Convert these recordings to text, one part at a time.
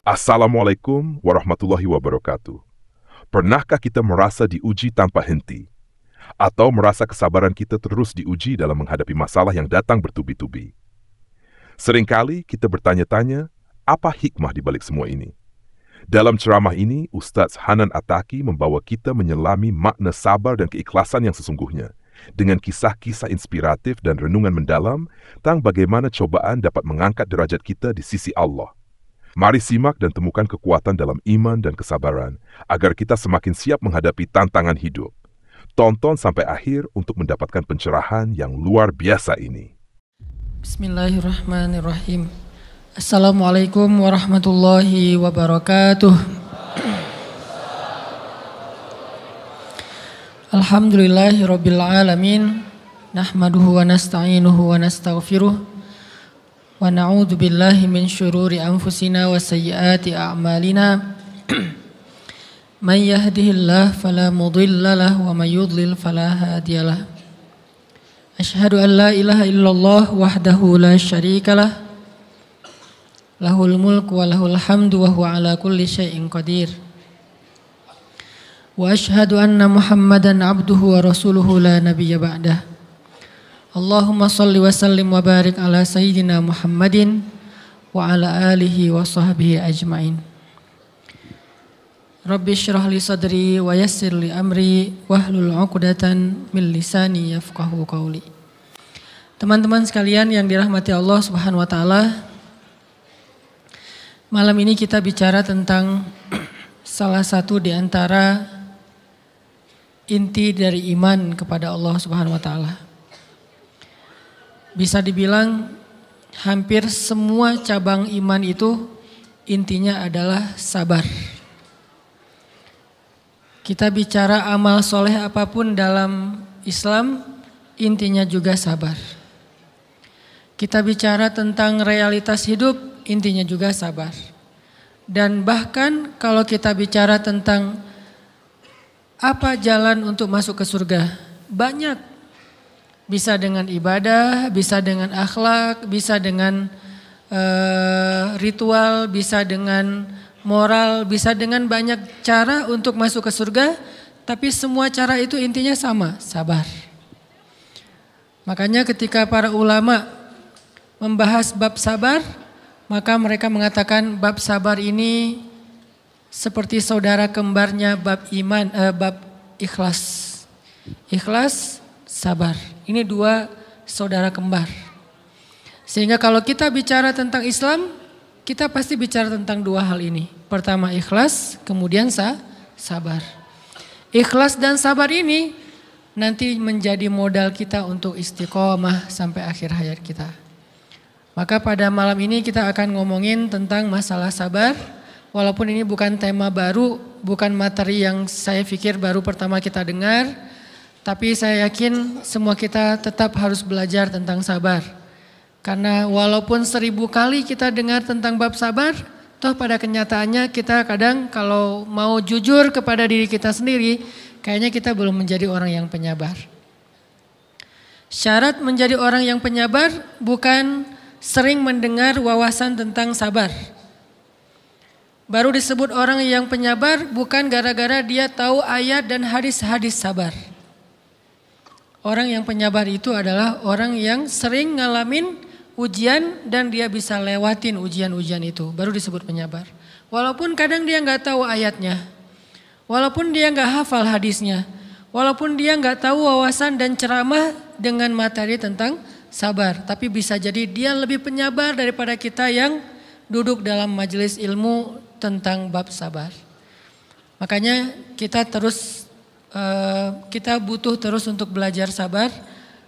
Assalamualaikum warahmatullahi wabarakatuh. Pernahkah kita merasa diuji tanpa henti? Atau merasa kesabaran kita terus diuji dalam menghadapi masalah yang datang bertubi-tubi? Seringkali kita bertanya-tanya, apa hikmah di balik semua ini? Dalam ceramah ini, Ustaz Hanan Attaqi membawa kita menyelami makna sabar dan keikhlasan yang sesungguhnya, dengan kisah-kisah inspiratif dan renungan mendalam tentang bagaimana cobaan dapat mengangkat derajat kita di sisi Allah. Mari simak dan temukan kekuatan dalam iman dan kesabaran, agar kita semakin siap menghadapi tantangan hidup. Tonton sampai akhir untuk mendapatkan pencerahan yang luar biasa ini. Bismillahirrahmanirrahim. Assalamualaikum warahmatullahi wabarakatuh. Alhamdulillahirabbil alamin. Nahmaduhu wa nasta'inuhu wa nastaghfiruh. Wa na'udzu billahi min syururi anfusina wa sayyiati a'malina. Man yahdihillahu fala mudilla lahu wa may yudlil fala hadiyalah. Asyhadu an la ilaha illallah wahdahu la syarikalah. Lahul mulku wa lahul hamdu wa huwa ala kulli syai'in qadir. Wa asyhadu anna Muhammadan abduhu wa rasuluhu la nabiyya ba'dah. Allahumma salli wa sallim wa barik ala sayyidina Muhammadin wa ala alihi wa sahbihi ajma'in. Rabbi syrah li sadri wa yassir li amri wahlul 'uqdatan min lisani yafqahu qawli. Teman-teman sekalian yang dirahmati Allah Subhanahu wa taala, malam ini kita bicara tentang salah satu di antara inti dari iman kepada Allah Subhanahu wa taala. Bisa dibilang hampir semua cabang iman itu intinya adalah sabar. Kita bicara amal soleh apapun dalam Islam, intinya juga sabar. Kita bicara tentang realitas hidup, intinya juga sabar. Dan bahkan kalau kita bicara tentang apa jalan untuk masuk ke surga, banyak. Bisa dengan ibadah, bisa dengan akhlak, bisa dengan ritual, bisa dengan moral, bisa dengan banyak cara untuk masuk ke surga, tapi semua cara itu intinya sama, sabar. Makanya ketika para ulama membahas bab sabar, maka mereka mengatakan bab sabar ini seperti saudara kembarnya bab iman, bab ikhlas. Ikhlas, sabar. Ini dua saudara kembar. Sehingga kalau kita bicara tentang Islam, kita pasti bicara tentang dua hal ini. Pertama ikhlas, kemudian sabar. Ikhlas dan sabar ini nanti menjadi modal kita untuk istiqomah sampai akhir hayat kita. Maka pada malam ini kita akan ngomongin tentang masalah sabar. Walaupun ini bukan tema baru, bukan materi yang saya pikir baru pertama kita dengar. Tapi saya yakin semua kita tetap harus belajar tentang sabar. Karena walaupun 1000 kali kita dengar tentang bab sabar, toh pada kenyataannya kita kadang kalau mau jujur kepada diri kita sendiri, kayaknya kita belum menjadi orang yang penyabar. Syarat menjadi orang yang penyabar bukan sering mendengar wawasan tentang sabar. Baru disebut orang yang penyabar bukan gara-gara dia tahu ayat dan hadis-hadis sabar. Orang yang penyabar itu adalah orang yang sering ngalamin ujian dan dia bisa lewatin ujian-ujian itu, baru disebut penyabar. Walaupun kadang dia nggak tahu ayatnya, walaupun dia nggak hafal hadisnya, walaupun dia nggak tahu wawasan dan ceramah dengan materi tentang sabar, tapi bisa jadi dia lebih penyabar daripada kita yang duduk dalam majelis ilmu tentang bab sabar. Makanya kita butuh terus untuk belajar sabar,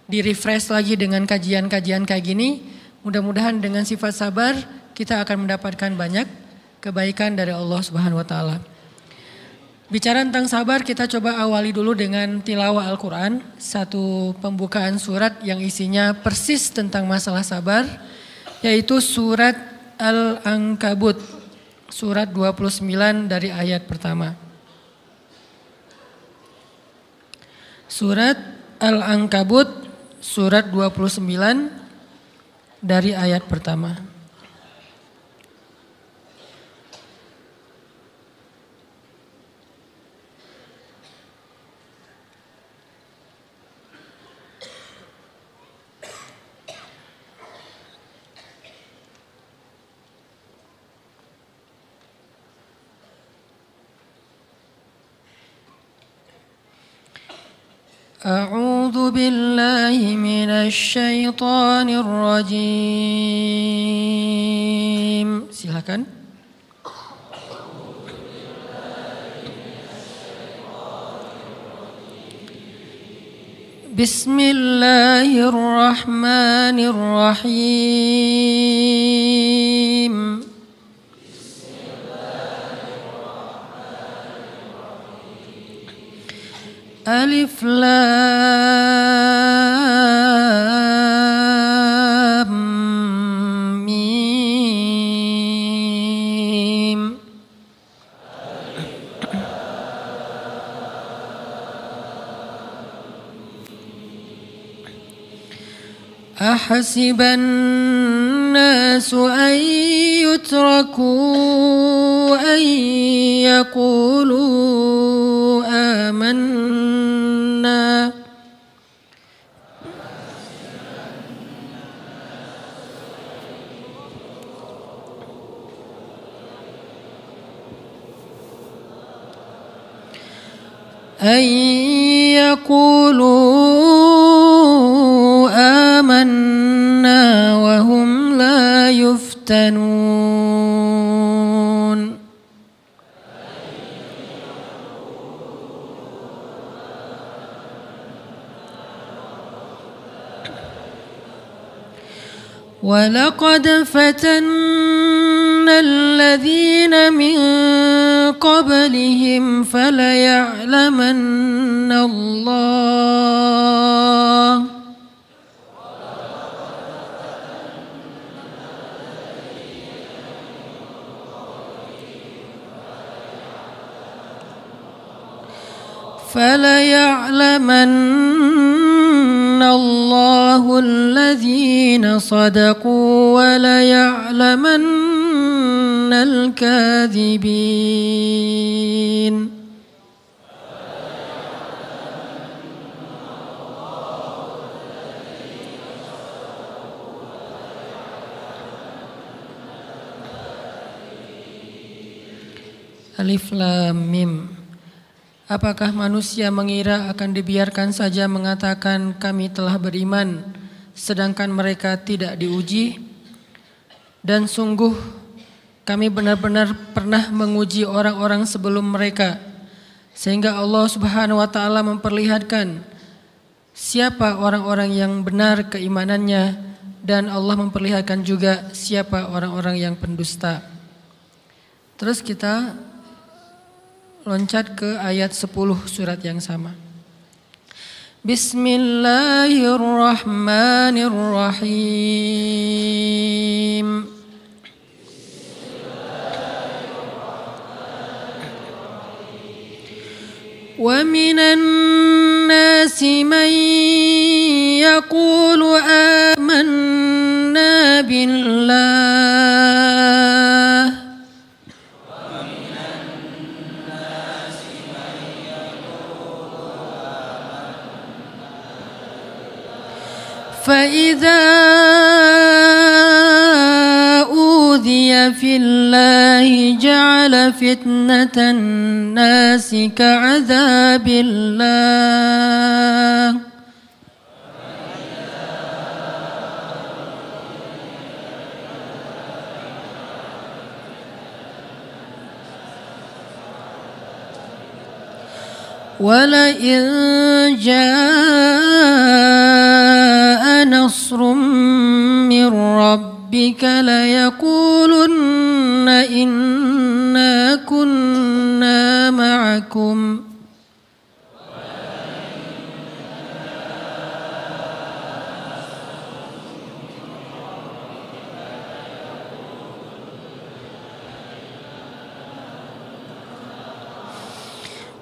di-refresh lagi dengan kajian-kajian kayak gini. Mudah-mudahan dengan sifat sabar kita akan mendapatkan banyak kebaikan dari Allah Subhanahu wa taala. Bicara tentang sabar, kita coba awali dulu dengan tilawah Al-Qur'an, satu pembukaan surat yang isinya persis tentang masalah sabar, yaitu surat Al-Ankabut, surat 29 dari ayat pertama. Surat Al-Ankabut, surat 29 dari ayat pertama. أعوذ بالله من الشيطان الرجيم. Silakan. بسم الله الرحمن الرحيم. ألف لام ميم. أحسب الناس أن يتركوا أن يقولوا آمنا وهم لا يفتنون. ولقد فتنا الذين من قبلهم فليعلمن الله الذين صدقوا وليعلمن الكاذبين. Alif Lam Mim. Apakah manusia mengira akan dibiarkan saja mengatakan kami telah beriman, sedangkan mereka tidak diuji? Dan sungguh kami benar-benar pernah menguji orang-orang sebelum mereka, sehingga Allah Subhanahu wa Ta'ala memperlihatkan siapa orang-orang yang benar keimanannya, dan Allah memperlihatkan juga siapa orang-orang yang pendusta. Terus kita loncat ke ayat 10 surat yang sama. Bismillahirrahmanirrahim. Wa minan nasi man yaqulu amanna billah فإذا أوذي في الله جعل فتنة الناس كعذاب الله ولئن جاء نصر من ربك ليقولن إنا كنا معكم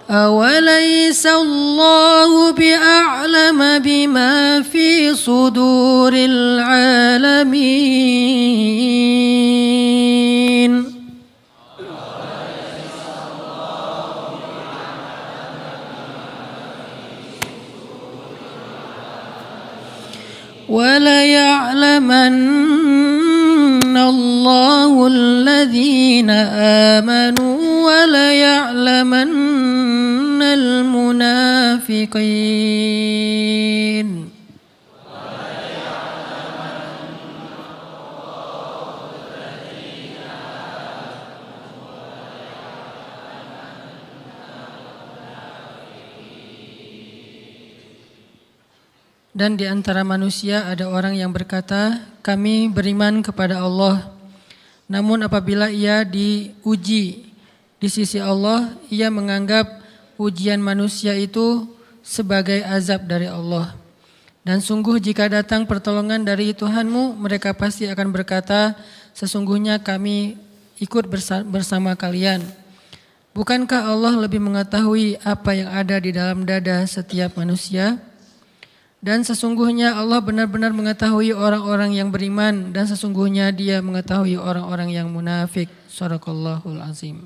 أوليس الله بأعلم بما في صدور العالمين وليعلمن الله الذين آمنوا وليعلمن المنافقين المنافقين. Dan di antara manusia ada orang yang berkata, kami beriman kepada Allah. Namun apabila ia diuji di sisi Allah, ia menganggap ujian manusia itu sebagai azab dari Allah. Dan sungguh jika datang pertolongan dari Tuhanmu, mereka pasti akan berkata, sesungguhnya kami ikut bersama kalian. Bukankah Allah lebih mengetahui apa yang ada di dalam dada setiap manusia? Dan sesungguhnya Allah benar-benar mengetahui orang-orang yang beriman dan sesungguhnya Dia mengetahui orang-orang yang munafik. Shadaqallahul azim.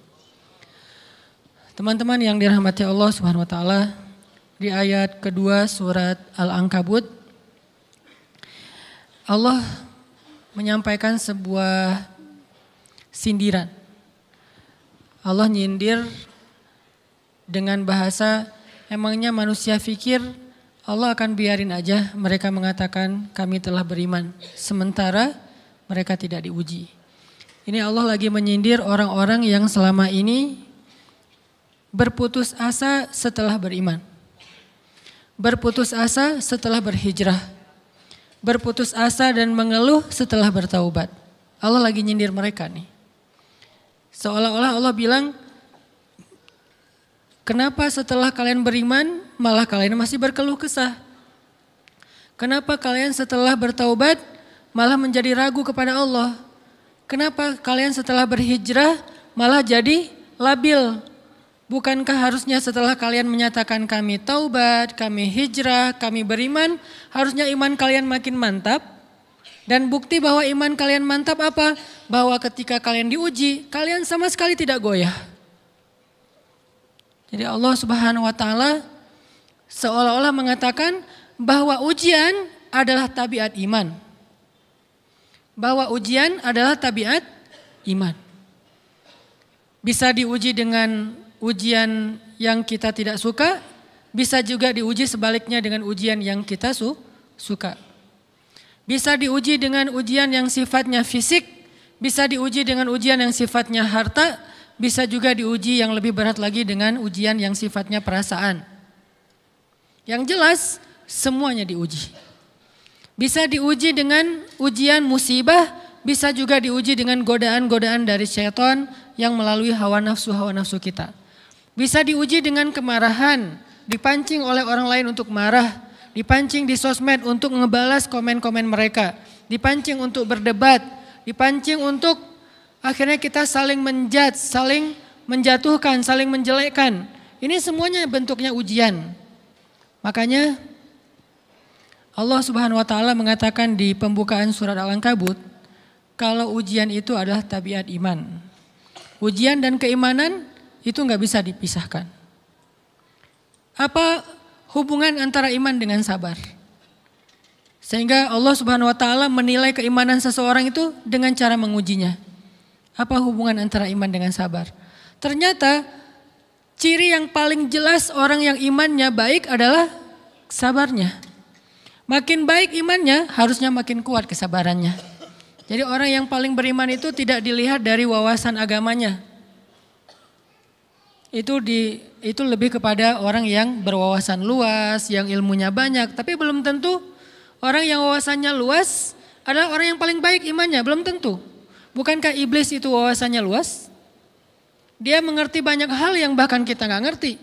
Teman-teman yang dirahmati Allah Subhanahu wa taala, di ayat kedua surat Al-Ankabut Allah menyampaikan sebuah sindiran. Allah nyindir dengan bahasa, emangnya manusia pikir Allah akan biarin aja mereka mengatakan kami telah beriman, sementara mereka tidak diuji. Ini Allah lagi menyindir orang-orang yang selama ini berputus asa setelah beriman. Berputus asa setelah berhijrah. Berputus asa dan mengeluh setelah bertaubat. Allah lagi nyindir mereka nih. Seolah-olah Allah bilang, kenapa setelah kalian beriman malah kalian masih berkeluh kesah? Kenapa kalian setelah bertaubat malah menjadi ragu kepada Allah? Kenapa kalian setelah berhijrah malah jadi labil? Bukankah harusnya setelah kalian menyatakan kami taubat, kami hijrah, kami beriman, harusnya iman kalian makin mantap? Dan bukti bahwa iman kalian mantap apa? Bahwa ketika kalian diuji, kalian sama sekali tidak goyah. Jadi Allah Subhanahu wa taala seolah-olah mengatakan bahwa ujian adalah tabiat iman. Bahwa ujian adalah tabiat iman. Bisa diuji dengan ujian yang kita tidak suka, bisa juga diuji sebaliknya dengan ujian yang kita suka. Bisa diuji dengan ujian yang sifatnya fisik, bisa diuji dengan ujian yang sifatnya harta, bisa juga diuji yang lebih berat lagi dengan ujian yang sifatnya perasaan. Yang jelas semuanya diuji. Bisa diuji dengan ujian musibah, bisa juga diuji dengan godaan-godaan dari syaitan yang melalui hawa nafsu kita. Bisa diuji dengan kemarahan, dipancing oleh orang lain untuk marah, dipancing di sosmed untuk ngebalas komen-komen mereka, dipancing untuk berdebat, dipancing untuk akhirnya kita saling menjudge, saling menjatuhkan, saling menjelekkan. Ini semuanya bentuknya ujian. Makanya Allah Subhanahu wa taala mengatakan di pembukaan surat Al-Ankabut, kalau ujian itu adalah tabiat iman. Ujian dan keimanan itu nggak bisa dipisahkan. Apa hubungan antara iman dengan sabar? Sehingga Allah Subhanahu wa taala menilai keimanan seseorang itu dengan cara mengujinya. Apa hubungan antara iman dengan sabar? Ternyata ciri yang paling jelas orang yang imannya baik adalah sabarnya. Makin baik imannya, harusnya makin kuat kesabarannya. Jadi orang yang paling beriman itu tidak dilihat dari wawasan agamanya. Itu lebih kepada orang yang berwawasan luas, yang ilmunya banyak. Tapi belum tentu orang yang wawasannya luas adalah orang yang paling baik imannya, belum tentu. Bukankah iblis itu wawasannya luas? Dia mengerti banyak hal yang bahkan kita gak ngerti.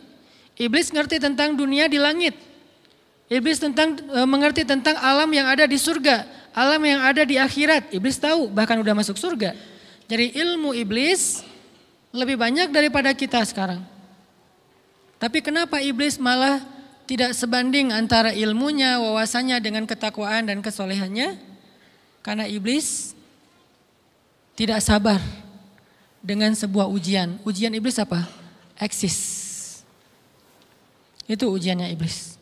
Iblis ngerti tentang dunia di langit. Iblis mengerti tentang alam yang ada di surga, alam yang ada di akhirat. Iblis tahu, bahkan udah masuk surga. Jadi ilmu iblis lebih banyak daripada kita sekarang. Tapi kenapa iblis malah tidak sebanding antara ilmunya, wawasannya dengan ketakwaan dan kesolehannya? Karena iblis tidak sabar dengan sebuah ujian. Ujian iblis apa? Eksis. Itu ujiannya iblis.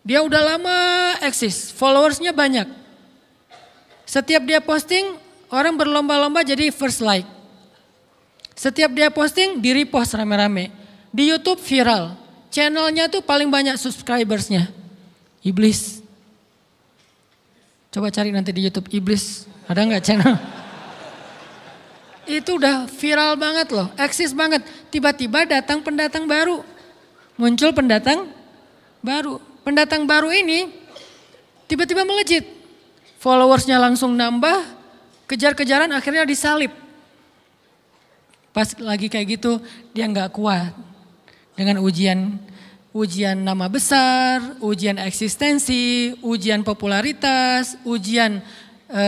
Dia udah lama eksis, followersnya banyak. Setiap dia posting, orang berlomba-lomba jadi first like. Setiap dia posting, di repost rame-rame. Di YouTube viral. Channelnya tuh paling banyak subscribersnya. Iblis. Coba cari nanti di YouTube Iblis. Ada nggak channel? Itu udah viral banget loh. Eksis banget. Tiba-tiba datang pendatang baru. Muncul pendatang baru. Pendatang baru ini tiba-tiba melejit. Followersnya langsung nambah. Kejar-kejaran akhirnya disalib. Pas lagi kayak gitu dia nggak kuat. Dengan ujian nama besar, ujian eksistensi, ujian popularitas, ujian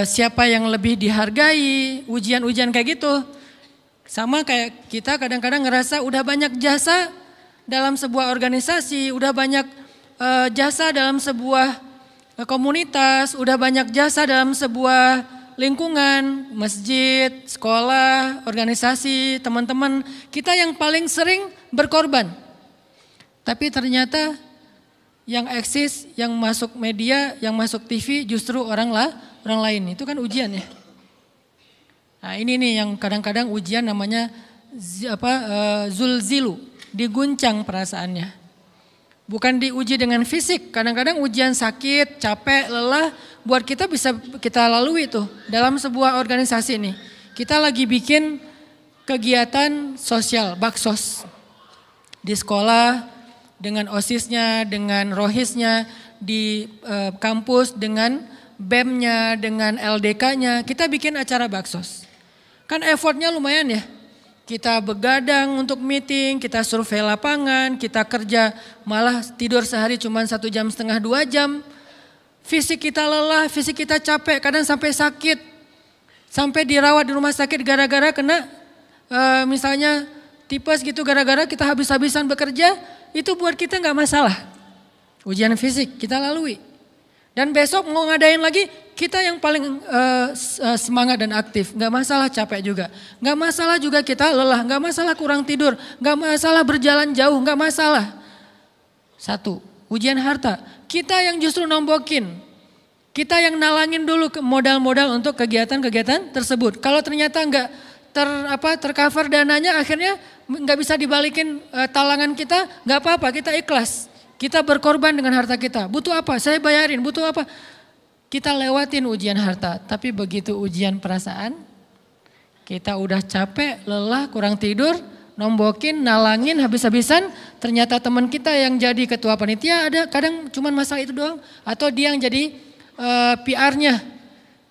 siapa yang lebih dihargai, ujian-ujian kayak gitu. Sama kayak kita kadang-kadang ngerasa udah banyak jasa dalam sebuah organisasi, udah banyak jasa dalam sebuah komunitas, udah banyak jasa dalam sebuah lingkungan, masjid, sekolah, organisasi, teman-teman. Kita yang paling sering berkorban. Tapi ternyata yang eksis, yang masuk media, yang masuk TV justru orang lain. Itu kan ujian ya. Nah ini nih yang kadang-kadang ujian namanya zulzilu, diguncang perasaannya. Bukan diuji dengan fisik, kadang-kadang ujian sakit, capek, lelah buat kita bisa kita lalui tuh dalam sebuah organisasi nih. Kita lagi bikin kegiatan sosial, baksos di sekolah, dengan OSIS-nya, dengan ROHIS-nya, di kampus, dengan BEM-nya, dengan LDK-nya, kita bikin acara baksos. Kan effortnya lumayan ya, kita begadang untuk meeting, kita survei lapangan, kita kerja malah tidur sehari cuma 1,5 jam, 2 jam. Fisik kita lelah, fisik kita capek, kadang sampai sakit. Sampai dirawat di rumah sakit gara-gara kena misalnya tipes gitu, gara-gara kita habis-habisan bekerja. Itu buat kita gak masalah. Ujian fisik kita lalui. Dan besok mau ngadain lagi, kita yang paling semangat dan aktif. Gak masalah capek juga. Gak masalah juga kita lelah, gak masalah kurang tidur. Gak masalah berjalan jauh, gak masalah. Satu, ujian harta. Kita yang justru nombokin. Kita yang nalangin dulu modal-modal untuk kegiatan-kegiatan tersebut. Kalau ternyata gak tercover dananya, akhirnya nggak bisa dibalikin talangan kita, nggak apa-apa, kita ikhlas. Kita berkorban dengan harta kita. Butuh apa? Saya bayarin. Butuh apa? Kita lewatin ujian harta. Tapi begitu ujian perasaan, kita udah capek, lelah, kurang tidur, nombokin, nalangin habis-habisan. Ternyata teman kita yang jadi ketua panitia ada kadang cuma masalah itu doang. Atau dia yang jadi PR-nya.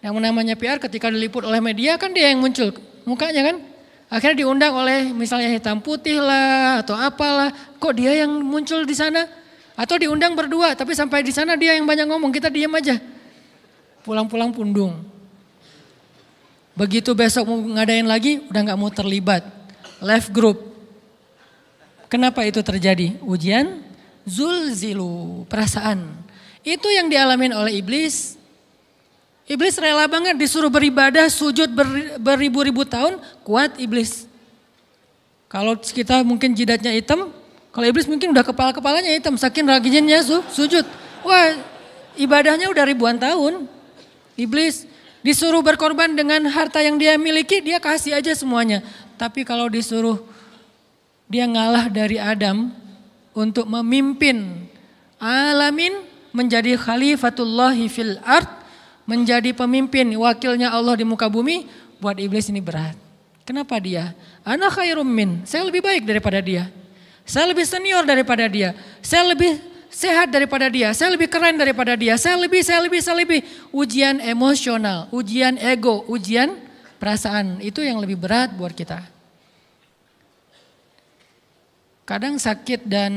Yang namanya PR ketika diliput oleh media kan dia yang muncul mukanya kan. Akhirnya diundang oleh misalnya hitam putih lah atau apalah. Kok dia yang muncul di sana? Atau diundang berdua tapi sampai di sana dia yang banyak ngomong, kita diam aja. Pulang-pulang pundung. Begitu besok mau ngadain lagi udah gak mau terlibat. Left group. Kenapa itu terjadi? Ujian zulzilu, perasaan. Itu yang dialamin oleh iblis. Iblis rela banget disuruh beribadah, sujud beribu-ribu tahun, kuat iblis. Kalau kita mungkin jidatnya hitam, kalau iblis mungkin udah kepala-kepalanya hitam, saking rajinnya sujud. Wah, ibadahnya udah ribuan tahun. Iblis disuruh berkorban dengan harta yang dia miliki, dia kasih aja semuanya. Tapi kalau disuruh dia ngalah dari Adam untuk memimpin alamin, menjadi khalifatullahi fil ard, menjadi pemimpin wakilnya Allah di muka bumi, buat iblis ini berat. Kenapa dia? Ana khairum min, saya lebih baik daripada dia. Saya lebih senior daripada dia. Saya lebih sehat daripada dia. Saya lebih keren daripada dia. Saya lebih. Ujian emosional, ujian ego, ujian perasaan. Itu yang lebih berat buat kita. Kadang sakit dan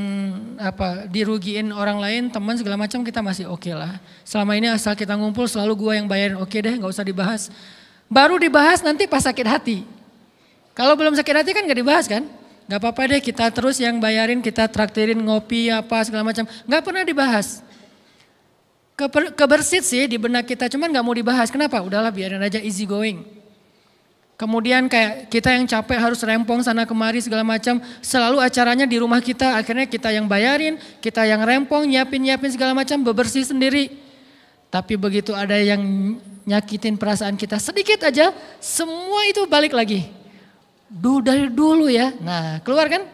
dirugiin orang lain, teman segala macam kita masih oke lah. Selama ini asal kita ngumpul selalu gua yang bayarin, oke deh gak usah dibahas. Baru dibahas nanti pas sakit hati. Kalau belum sakit hati kan gak dibahas kan. Gak apa-apa deh kita terus yang bayarin, kita traktirin ngopi apa segala macam. Gak pernah dibahas. Kebersit sih di benak kita, cuman gak mau dibahas. Kenapa? Udahlah biarin aja, easy going. Kemudian kayak kita yang capek harus rempong sana kemari segala macam. Selalu acaranya di rumah kita, akhirnya kita yang bayarin, kita yang rempong, nyiapin segala macam, bebersih sendiri. Tapi begitu ada yang nyakitin perasaan kita sedikit aja, semua itu balik lagi. Dari dulu ya, nah keluar kan?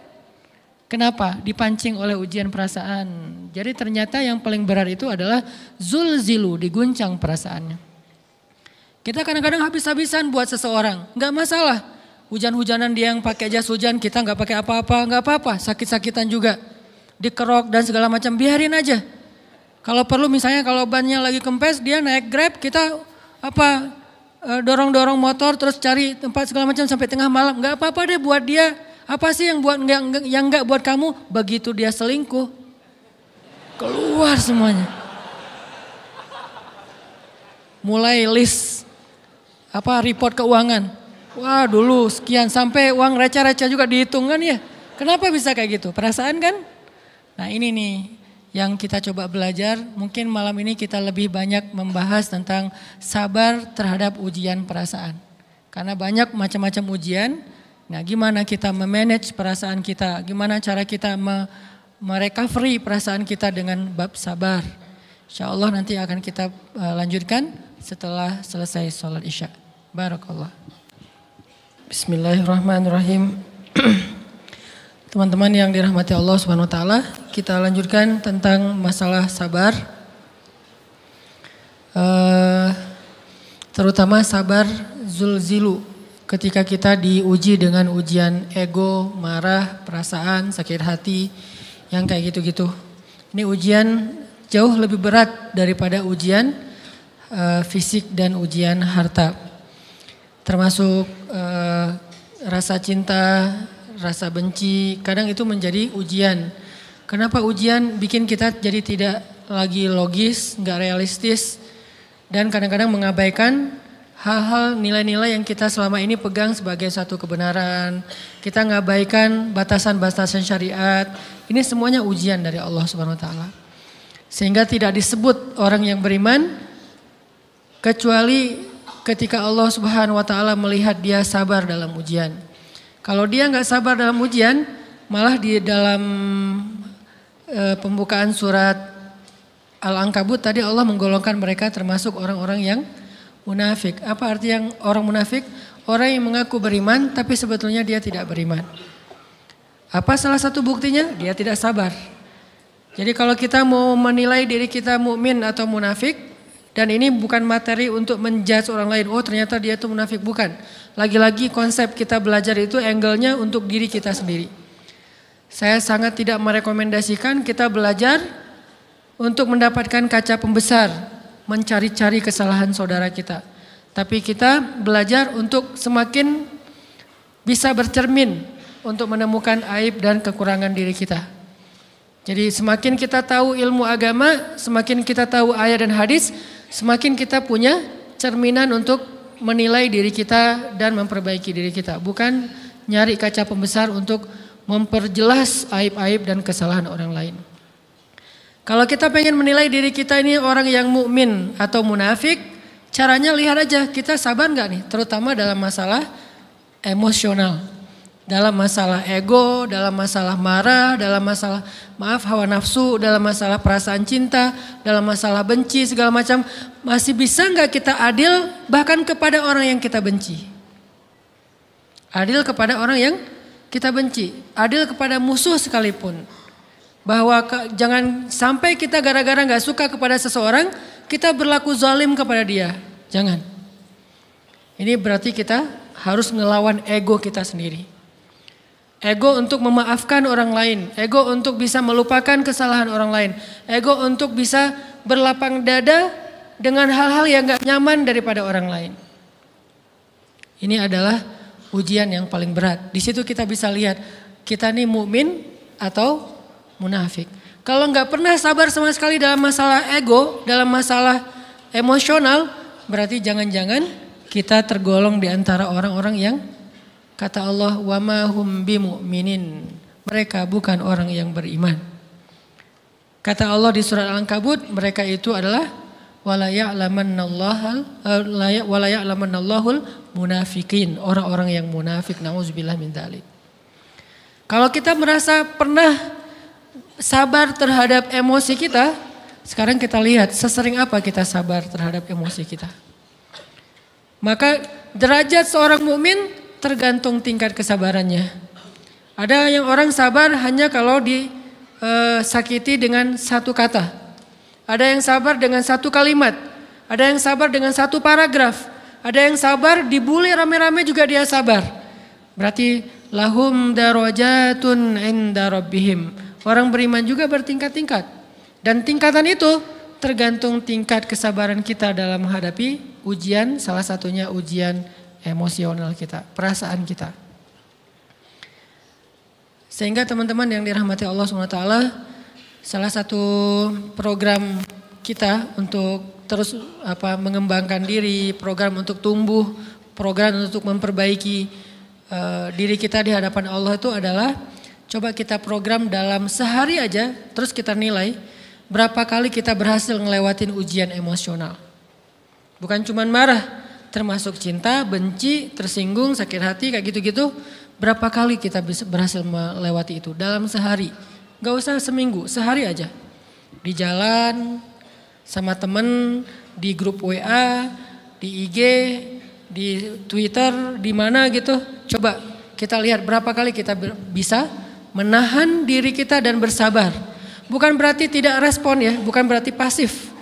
Kenapa? Dipancing oleh ujian perasaan. Jadi ternyata yang paling berat itu adalah zulzilu, diguncang perasaannya. Kita kadang-kadang habis-habisan buat seseorang, nggak masalah. Hujan-hujanan dia yang pakai jas hujan, kita nggak pakai apa-apa, nggak apa-apa. Sakit-sakitan juga, dikerok dan segala macam, biarin aja. Kalau perlu misalnya kalau bannya lagi kempes, dia naik Grab, kita dorong-dorong motor terus cari tempat segala macam sampai tengah malam, nggak apa-apa deh buat dia. Apa sih yang nggak buat kamu? Begitu dia selingkuh, keluar semuanya. Mulai list report keuangan. Wah dulu sekian, sampai uang receh-receh juga dihitung kan ya. Kenapa bisa kayak gitu? Perasaan kan? Nah ini nih yang kita coba belajar. Mungkin malam ini kita lebih banyak membahas tentang sabar terhadap ujian perasaan. Karena banyak macam-macam ujian. Nah gimana kita memanage perasaan kita, gimana cara kita merecovery perasaan kita dengan bab sabar. Insya Allah nanti akan kita lanjutkan setelah selesai sholat isya. Barakallah. Bismillahirrahmanirrahim. Teman-teman yang dirahmati Allah Subhanahu wa taala, kita lanjutkan tentang masalah sabar. Terutama sabar zulzilu. Ketika kita diuji dengan ujian ego, marah, perasaan, sakit hati, yang kayak gitu-gitu. Ini ujian jauh lebih berat daripada ujian fisik dan ujian harta. Termasuk rasa cinta, rasa benci, kadang itu menjadi ujian. Kenapa ujian bikin kita jadi tidak lagi logis, nggak realistis, dan kadang-kadang mengabaikan hal-hal nilai-nilai yang kita selama ini pegang sebagai satu kebenaran. Kita ngabaikan batasan-batasan syariat. Ini semuanya ujian dari Allah Subhanahu wa taala. Sehingga tidak disebut orang yang beriman kecuali ketika Allah Subhanahu wa taala melihat dia sabar dalam ujian. Kalau dia nggak sabar dalam ujian, malah di dalam pembukaan surat Al-Ankabut tadi Allah menggolongkan mereka termasuk orang-orang yang munafik. Apa arti yang orang munafik? Orang yang mengaku beriman tapi sebetulnya dia tidak beriman. Apa salah satu buktinya? Dia tidak sabar. Jadi kalau kita mau menilai diri kita mukmin atau munafik, dan ini bukan materi untuk menjudge orang lain. Oh ternyata dia itu munafik, bukan. Lagi-lagi konsep kita belajar itu angle-nya untuk diri kita sendiri. Saya sangat tidak merekomendasikan kita belajar untuk mendapatkan kaca pembesar, mencari-cari kesalahan saudara kita. Tapi kita belajar untuk semakin bisa bercermin untuk menemukan aib dan kekurangan diri kita. Jadi semakin kita tahu ilmu agama, semakin kita tahu ayat dan hadis, semakin kita punya cerminan untuk menilai diri kita dan memperbaiki diri kita. Bukan nyari kaca pembesar untuk memperjelas aib-aib dan kesalahan orang lain. Kalau kita pengen menilai diri kita ini orang yang mukmin atau munafik, caranya lihat aja kita sabar nggak nih, terutama dalam masalah emosional, dalam masalah ego, dalam masalah marah, dalam masalah hawa nafsu, dalam masalah perasaan cinta, dalam masalah benci segala macam, masih bisa nggak kita adil bahkan kepada orang yang kita benci, adil kepada orang yang kita benci, adil kepada musuh sekalipun. Bahwa jangan sampai kita gara-gara gak suka kepada seseorang, kita berlaku zalim kepada dia. Jangan. Ini berarti kita harus ngelawan ego kita sendiri. Ego untuk memaafkan orang lain. Ego untuk bisa melupakan kesalahan orang lain. Ego untuk bisa berlapang dada dengan hal-hal yang gak nyaman daripada orang lain. Ini adalah ujian yang paling berat. Di situ kita bisa lihat kita nih mukmin atau munafik. Kalau nggak pernah sabar sama sekali dalam masalah ego, dalam masalah emosional, berarti jangan-jangan kita tergolong di antara orang-orang yang kata Allah wa ma hum bimu'minin. Mereka bukan orang yang beriman. Kata Allah di surat Al-Ankabut, mereka itu adalah wala ya'lamannallahul munafikin, orang-orang yang munafik. Nauzubillah min dzalik. Kalau kita merasa pernah sabar terhadap emosi kita, sekarang kita lihat sesering apa kita sabar terhadap emosi kita. Maka derajat seorang mukmin tergantung tingkat kesabarannya. Ada yang orang sabar hanya kalau disakiti dengan satu kata. Ada yang sabar dengan satu kalimat. Ada yang sabar dengan satu paragraf. Ada yang sabar dibully rame-rame juga dia sabar. Berarti lahum darajatun inda rabbihim. Orang beriman juga bertingkat-tingkat. Dan tingkatan itu tergantung tingkat kesabaran kita dalam menghadapi ujian. Salah satunya ujian emosional kita, perasaan kita. Sehingga teman-teman yang dirahmati Allah SWT, salah satu program kita untuk terus mengembangkan diri, program untuk tumbuh, program untuk memperbaiki diri kita di hadapan Allah itu adalah coba kita program dalam sehari aja, terus kita nilai berapa kali kita berhasil ngelewatin ujian emosional. Bukan cuma marah, termasuk cinta, benci, tersinggung, sakit hati kayak gitu-gitu. Berapa kali kita bisa berhasil melewati itu dalam sehari. Gak usah seminggu, sehari aja. Di jalan, sama temen, di grup WA, di IG, di Twitter, di mana gitu. Coba kita lihat berapa kali kita bisa menahan diri kita dan bersabar. Bukan berarti tidak respon ya, bukan berarti pasif.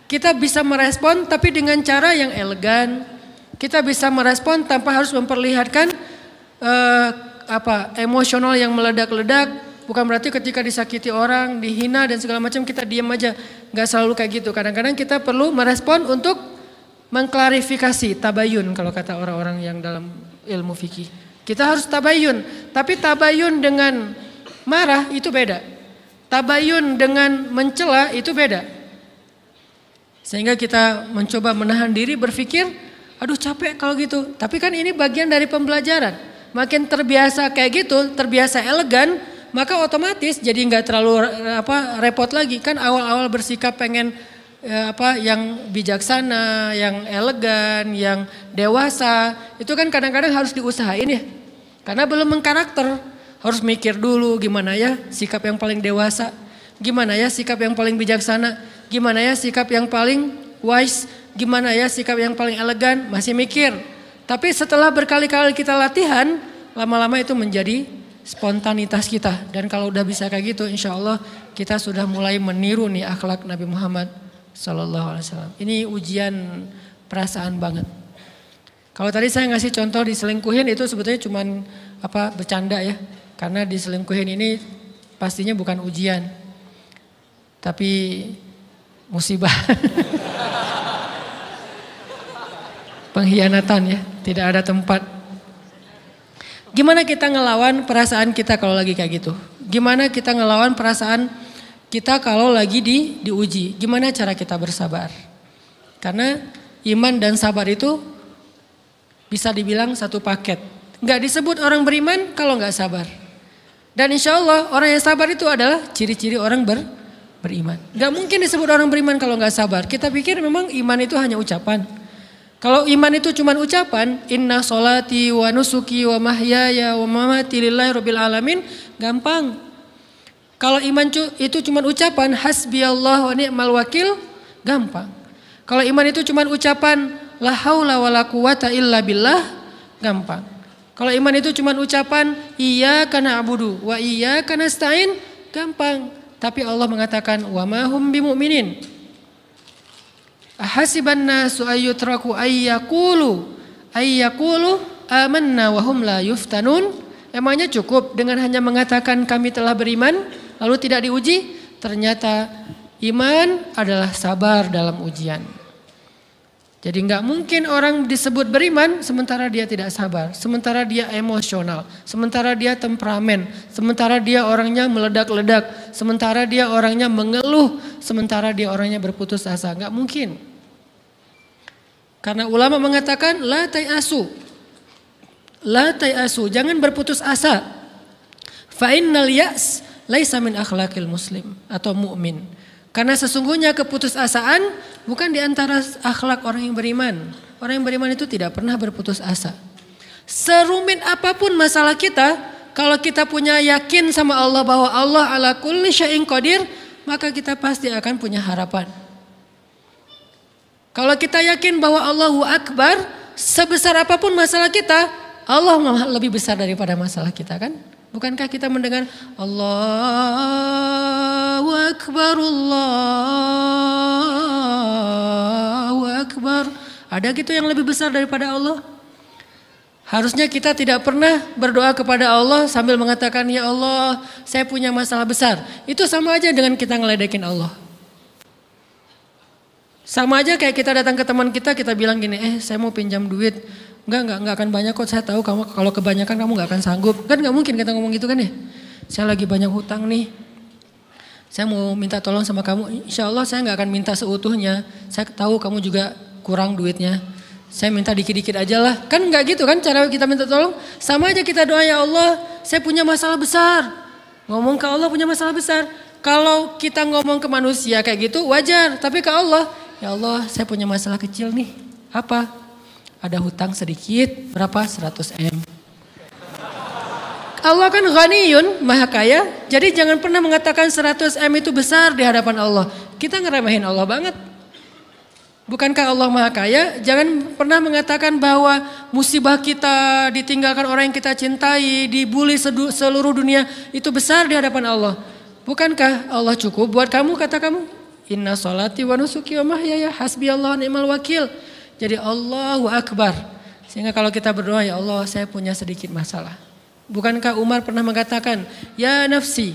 Kita bisa merespon tapi dengan cara yang elegan. Kita bisa merespon tanpa harus memperlihatkan emosional yang meledak-ledak. Bukan berarti ketika disakiti orang, dihina dan segala macam kita diam aja. Gak selalu kayak gitu. Kadang-kadang kita perlu merespon untuk mengklarifikasi, tabayun kalau kata orang-orang yang dalam ilmu fikih. Kita harus tabayun. Tapi tabayun dengan marah itu beda. Tabayun dengan mencela itu beda. Sehingga kita mencoba menahan diri berpikir, aduh capek kalau gitu. Tapi kan ini bagian dari pembelajaran. Makin terbiasa kayak gitu, terbiasa elegan, maka otomatis jadi nggak terlalu repot lagi. Kan awal-awal bersikap pengen yang bijaksana, yang elegan, yang dewasa, itu kan kadang-kadang harus diusahain ya. Karena belum mengkarakter, harus mikir dulu gimana ya sikap yang paling dewasa, gimana ya sikap yang paling bijaksana, gimana ya sikap yang paling wise, gimana ya sikap yang paling elegan, masih mikir. Tapi setelah berkali-kali kita latihan, lama-lama itu menjadi spontanitas kita. Dan kalau udah bisa kayak gitu, insya Allah kita sudah mulai meniru nih akhlak Nabi Muhammad SAW. Ini ujian perasaan banget. Kalau tadi saya ngasih contoh diselingkuhin itu sebetulnya cuman bercanda ya. Karena diselingkuhin ini pastinya bukan ujian, tapi musibah. Pengkhianatan ya, tidak ada tempat. Gimana kita ngelawan perasaan kita kalau lagi kayak gitu? Gimana kita ngelawan perasaan kita kalau lagi diuji? Gimana cara kita bersabar? Karena iman dan sabar itu bisa dibilang satu paket. Nggak disebut orang beriman kalau nggak sabar. Dan insya Allah orang yang sabar itu adalah ciri-ciri orang beriman. Nggak mungkin disebut orang beriman kalau nggak sabar. Kita pikir memang iman itu hanya ucapan. Kalau iman itu cuma ucapan, inna sholati wa nusuki wa mahyaya wa mamati lillahi rabbil alamin, gampang. Kalau iman itu cuma ucapan, hasbiyallah wa ni'mal wakil, gampang. Kalau iman itu cuma ucapan, la haula wa la quwata illa billah, gampang. Kalau iman itu cuma ucapan, iyyaka na'budu wa iyyaka nasta'in, gampang. Tapi Allah mengatakan, wa ma hum bimu'minin. Ahasiban nasu ayyutraku ayyakulu amanna wa hum la yuftanun. Emangnya cukup dengan hanya mengatakan kami telah beriman lalu tidak diuji? Ternyata iman adalah sabar dalam ujian. Jadi nggak mungkin orang disebut beriman sementara dia tidak sabar, sementara dia emosional, sementara dia temperamen, sementara dia orangnya meledak-ledak, sementara dia orangnya mengeluh, sementara dia orangnya berputus asa. Nggak mungkin. Karena ulama mengatakan la tayasu, jangan berputus asa. Fa innal ya's laisa min akhlaqil muslim atau mu'min. Karena sesungguhnya keputusasaan bukan di antara akhlak orang yang beriman. Orang yang beriman itu tidak pernah berputus asa. Serumit apapun masalah kita, kalau kita punya yakin sama Allah bahwa Allah ala kulli syai'in qadir, maka kita pasti akan punya harapan. Kalau kita yakin bahwa Allahu Akbar, sebesar apapun masalah kita, Allah lebih besar daripada masalah kita kan? Bukankah kita mendengar Allahu Akbar, Allahu Akbar. Ada gitu yang lebih besar daripada Allah? Harusnya kita tidak pernah berdoa kepada Allah sambil mengatakan, ya Allah, saya punya masalah besar. Itu sama aja dengan kita ngeledekin Allah. Sama aja kayak kita datang ke teman kita bilang gini, saya mau pinjam duit. Enggak akan banyak kok, saya tahu kamu kalau kebanyakan kamu enggak akan sanggup. Kan enggak mungkin kita ngomong gitu kan ya. Saya lagi banyak hutang nih. Saya mau minta tolong sama kamu. Insya Allah saya enggak akan minta seutuhnya. Saya tahu kamu juga kurang duitnya. Saya minta dikit-dikit aja lah. Kan enggak gitu kan cara kita minta tolong. Sama aja kita doa, ya Allah saya punya masalah besar. Ngomong ke Allah punya masalah besar. Kalau kita ngomong ke manusia kayak gitu wajar. Tapi ke Allah, ya Allah saya punya masalah kecil nih. Apa? Ada hutang sedikit. Berapa? 100 M. Allah kan ghaniyun, maha kaya. Jadi jangan pernah mengatakan 100 M itu besar di hadapan Allah. Kita ngeremehin Allah banget. Bukankah Allah maha kaya? Jangan pernah mengatakan bahwa musibah kita, ditinggalkan orang yang kita cintai, dibully seluruh dunia, itu besar di hadapan Allah. Bukankah Allah cukup buat kamu, kata kamu? Inna sholati wa nusuki wa mahyaya hasbi Allah ni'mal wakil. Jadi Allahu Akbar. Sehingga kalau kita berdoa, ya Allah saya punya sedikit masalah. Bukankah Umar pernah mengatakan, ya nafsi,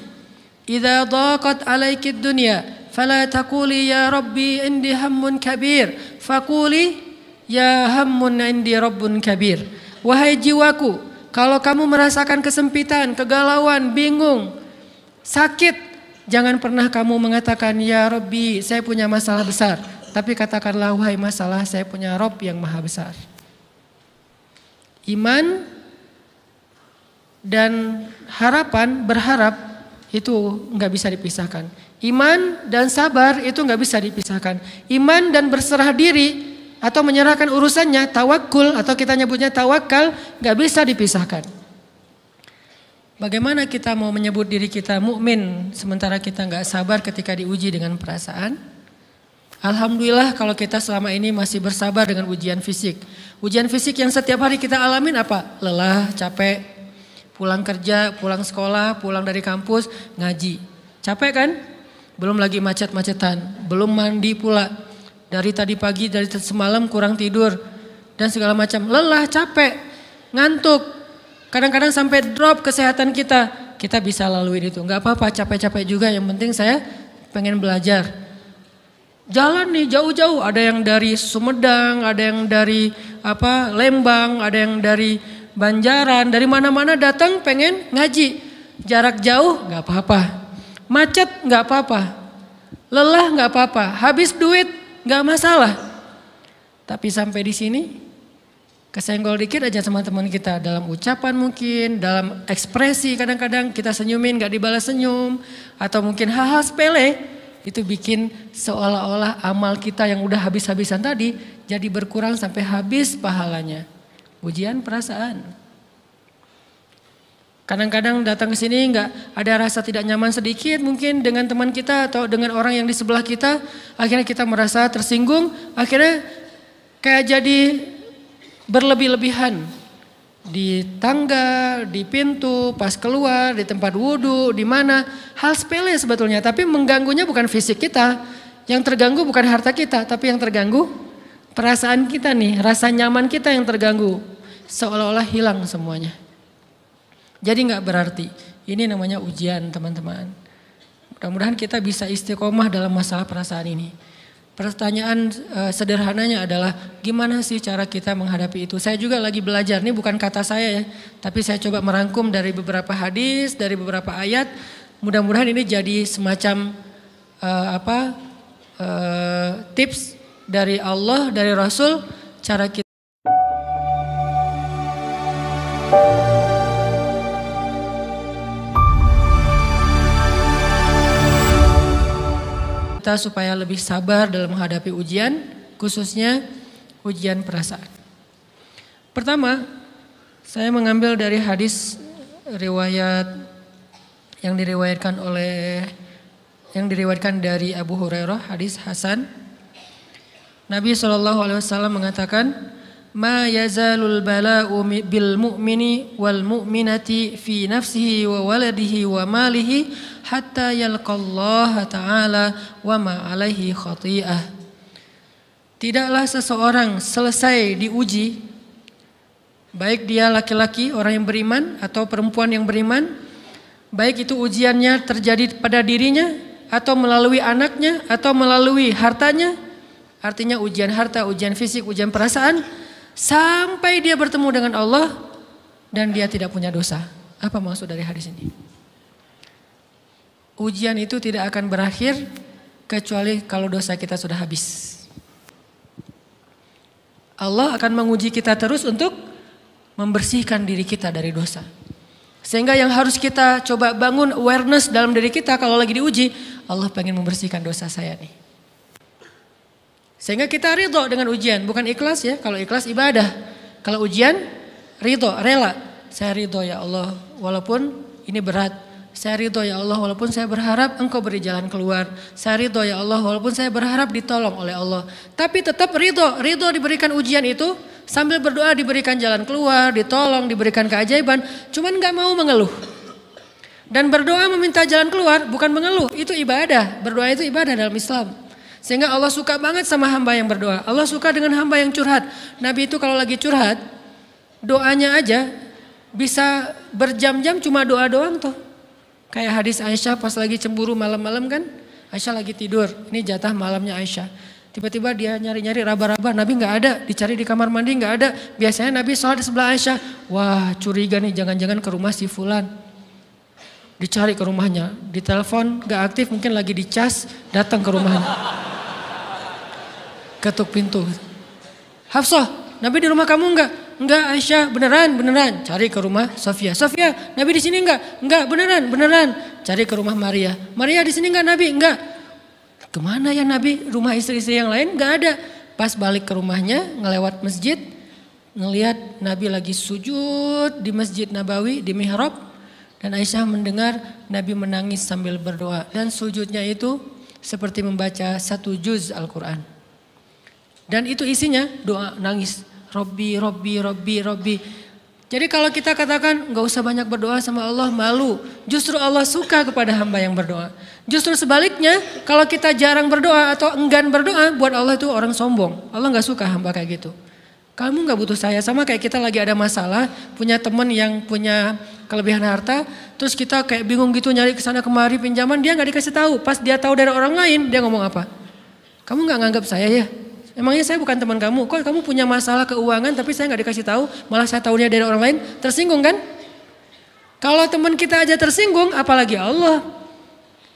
idza daqat alaikid dunya, fala taquli ya Rabbi indi hammun kabir, faquli ya hammun indi rabbun kabir. Wahai jiwaku, kalau kamu merasakan kesempitan, kegalauan, bingung, sakit, jangan pernah kamu mengatakan ya Rabbi saya punya masalah besar. Tapi katakanlah, wahai masalah, saya punya Rabb yang maha besar. Iman dan harapan, berharap itu nggak bisa dipisahkan. Iman dan sabar itu nggak bisa dipisahkan. Iman dan berserah diri atau menyerahkan urusannya, tawakul atau kita nyebutnya tawakal, nggak bisa dipisahkan. Bagaimana kita mau menyebut diri kita mukmin sementara kita nggak sabar ketika diuji dengan perasaan? Alhamdulillah kalau kita selama ini masih bersabar dengan ujian fisik. Ujian fisik yang setiap hari kita alamin apa? Lelah, capek, pulang kerja, pulang sekolah, pulang dari kampus, ngaji. Capek kan? Belum lagi macet-macetan, belum mandi pula. Dari tadi pagi, dari semalam kurang tidur, dan segala macam. Lelah, capek, ngantuk. Kadang-kadang sampai drop kesehatan kita. Kita bisa laluin itu, gak apa-apa, capek-capek juga. Yang penting saya pengen belajar. Jalan nih jauh-jauh, ada yang dari Sumedang, ada yang dari Lembang, ada yang dari Banjaran, dari mana-mana datang pengen ngaji. Jarak jauh gak apa-apa, macet gak apa-apa, lelah gak apa-apa, habis duit gak masalah. Tapi sampai di sini kesenggol dikit aja sama teman kita, dalam ucapan mungkin, dalam ekspresi kadang-kadang kita senyumin gak dibalas senyum, atau mungkin hal-hal sepele. Itu bikin seolah-olah amal kita yang udah habis-habisan tadi jadi berkurang sampai habis pahalanya. Ujian perasaan. Kadang-kadang datang ke sini nggak ada rasa tidak nyaman sedikit mungkin dengan teman kita atau dengan orang yang di sebelah kita. Akhirnya kita merasa tersinggung. Akhirnya kayak jadi berlebih-lebihan. Di tangga, di pintu, pas keluar, di tempat wudhu, di mana. Hal sepele sebetulnya, tapi mengganggunya bukan fisik kita. Yang terganggu bukan harta kita, tapi yang terganggu perasaan kita nih, rasa nyaman kita yang terganggu. Seolah-olah hilang semuanya. Jadi gak berarti, ini namanya ujian teman-teman. Mudah-mudahan kita bisa istiqomah dalam masalah perasaan ini. Pertanyaan sederhananya adalah gimana sih cara kita menghadapi itu? Saya juga lagi belajar, ini bukan kata saya ya, tapi saya coba merangkum dari beberapa hadis, dari beberapa ayat. Mudah-mudahan ini jadi semacam tips dari Allah, dari Rasul, cara kita. Kita supaya lebih sabar dalam menghadapi ujian, khususnya ujian perasaan. Pertama, saya mengambil dari hadis riwayat yang diriwayatkan dari Abu Hurairah, hadis Hasan. Nabi SAW mengatakan, ma yazalul bala'u bil mu'mini wal mu'minati fi nafsihi wa waladihi wa malihi hatta yalqallaha ta'ala wa ma alaihi khati'ah. Tidaklah seseorang selesai diuji, baik dia laki-laki orang yang beriman atau perempuan yang beriman, baik itu ujiannya terjadi pada dirinya atau melalui anaknya atau melalui hartanya, artinya ujian harta, ujian fisik, ujian perasaan, sampai dia bertemu dengan Allah dan dia tidak punya dosa. Apa maksud dari hadis ini? Ujian itu tidak akan berakhir kecuali kalau dosa kita sudah habis. Allah akan menguji kita terus untuk membersihkan diri kita dari dosa. Sehingga yang harus kita coba bangun awareness dalam diri kita kalau lagi diuji, Allah pengen membersihkan dosa saya nih. Sehingga kita ridho dengan ujian, bukan ikhlas ya. Kalau ikhlas ibadah, kalau ujian ridho, rela. Saya ridho ya Allah walaupun ini berat. Saya ridho ya Allah walaupun saya berharap Engkau beri jalan keluar. Saya ridho ya Allah walaupun saya berharap ditolong oleh Allah. Tapi tetap ridho diberikan ujian itu sambil berdoa diberikan jalan keluar, ditolong, diberikan keajaiban. Cuman gak mau mengeluh. Dan berdoa meminta jalan keluar bukan mengeluh, itu ibadah. Berdoa itu ibadah dalam Islam. Sehingga Allah suka banget sama hamba yang berdoa. Allah suka dengan hamba yang curhat. Nabi itu kalau lagi curhat, doanya aja bisa berjam-jam cuma doa doang tuh. Kayak hadis Aisyah pas lagi cemburu malam-malam kan. Aisyah lagi tidur, ini jatah malamnya Aisyah. Tiba-tiba dia nyari-nyari raba-raba, Nabi gak ada. Dicari di kamar mandi gak ada. Biasanya Nabi sholat di sebelah Aisyah. Wah curiga nih, jangan-jangan ke rumah si fulan. Dicari ke rumahnya, ditelepon gak aktif, mungkin lagi dicas, datang ke rumahnya. Ketuk pintu. Hafsah, Nabi di rumah kamu enggak? Enggak Aisyah, beneran. Cari ke rumah Sofia. Sofia, Nabi di sini enggak? Enggak, beneran. Cari ke rumah Maria. Maria di sini enggak Nabi? Enggak. Kemana ya Nabi? Rumah istri-istri yang lain enggak ada. Pas balik ke rumahnya, ngelewat masjid, ngelihat Nabi lagi sujud di Masjid Nabawi, di mihrab. Dan Aisyah mendengar Nabi menangis sambil berdoa. Dan sujudnya itu seperti membaca 1 juz Al-Quran. Dan itu isinya doa nangis. Robbi. Jadi kalau kita katakan gak usah banyak berdoa sama Allah, malu. Justru Allah suka kepada hamba yang berdoa. Justru sebaliknya kalau kita jarang berdoa atau enggan berdoa, buat Allah itu orang sombong. Allah gak suka hamba kayak gitu. Kamu gak butuh saya, sama kayak kita lagi ada masalah, punya teman yang punya kelebihan harta, terus kita kayak bingung gitu nyari kesana kemari pinjaman, dia gak dikasih tahu. Pas dia tahu dari orang lain, dia ngomong apa? Kamu gak nganggap saya ya? Emangnya saya bukan teman kamu? Kok kamu punya masalah keuangan tapi saya gak dikasih tahu, malah saya tahunya dari orang lain? Tersinggung kan? Kalau teman kita aja tersinggung, apalagi Allah.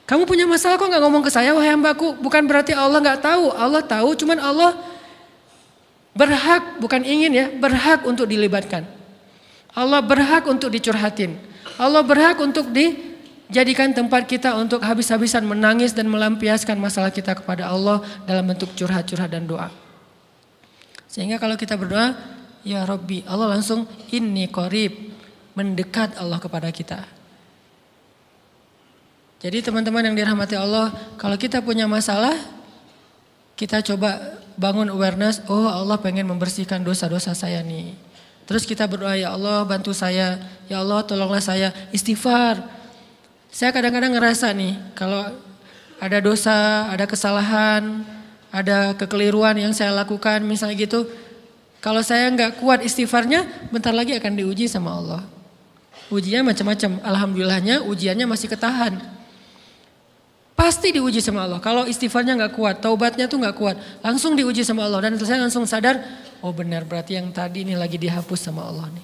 Kamu punya masalah kok gak ngomong ke saya, wahai hambaku? Bukan berarti Allah gak tahu, Allah tahu, cuman Allah berhak, bukan ingin ya, berhak untuk dilibatkan. Allah berhak untuk dicurhatin. Allah berhak untuk dijadikan tempat kita untuk habis-habisan menangis dan melampiaskan masalah kita kepada Allah dalam bentuk curhat-curhat dan doa. Sehingga kalau kita berdoa, ya Rabbi, Allah langsung inni qarib, mendekat Allah kepada kita. Jadi teman-teman yang dirahmati Allah, kalau kita punya masalah, kita coba bangun awareness, oh Allah pengen membersihkan dosa-dosa saya nih. Terus kita berdoa, ya Allah bantu saya, ya Allah tolonglah saya, istighfar. Saya kadang-kadang ngerasa nih, kalau ada dosa, ada kesalahan, ada kekeliruan yang saya lakukan misalnya gitu, kalau saya nggak kuat istighfarnya, bentar lagi akan diuji sama Allah. Ujinya macam-macam, alhamdulillahnya ujiannya masih ketahan. Pasti diuji sama Allah. Kalau istighfarnya nggak kuat, taubatnya tuh nggak kuat, langsung diuji sama Allah. Dan saya langsung sadar, oh benar berarti yang tadi ini lagi dihapus sama Allah nih.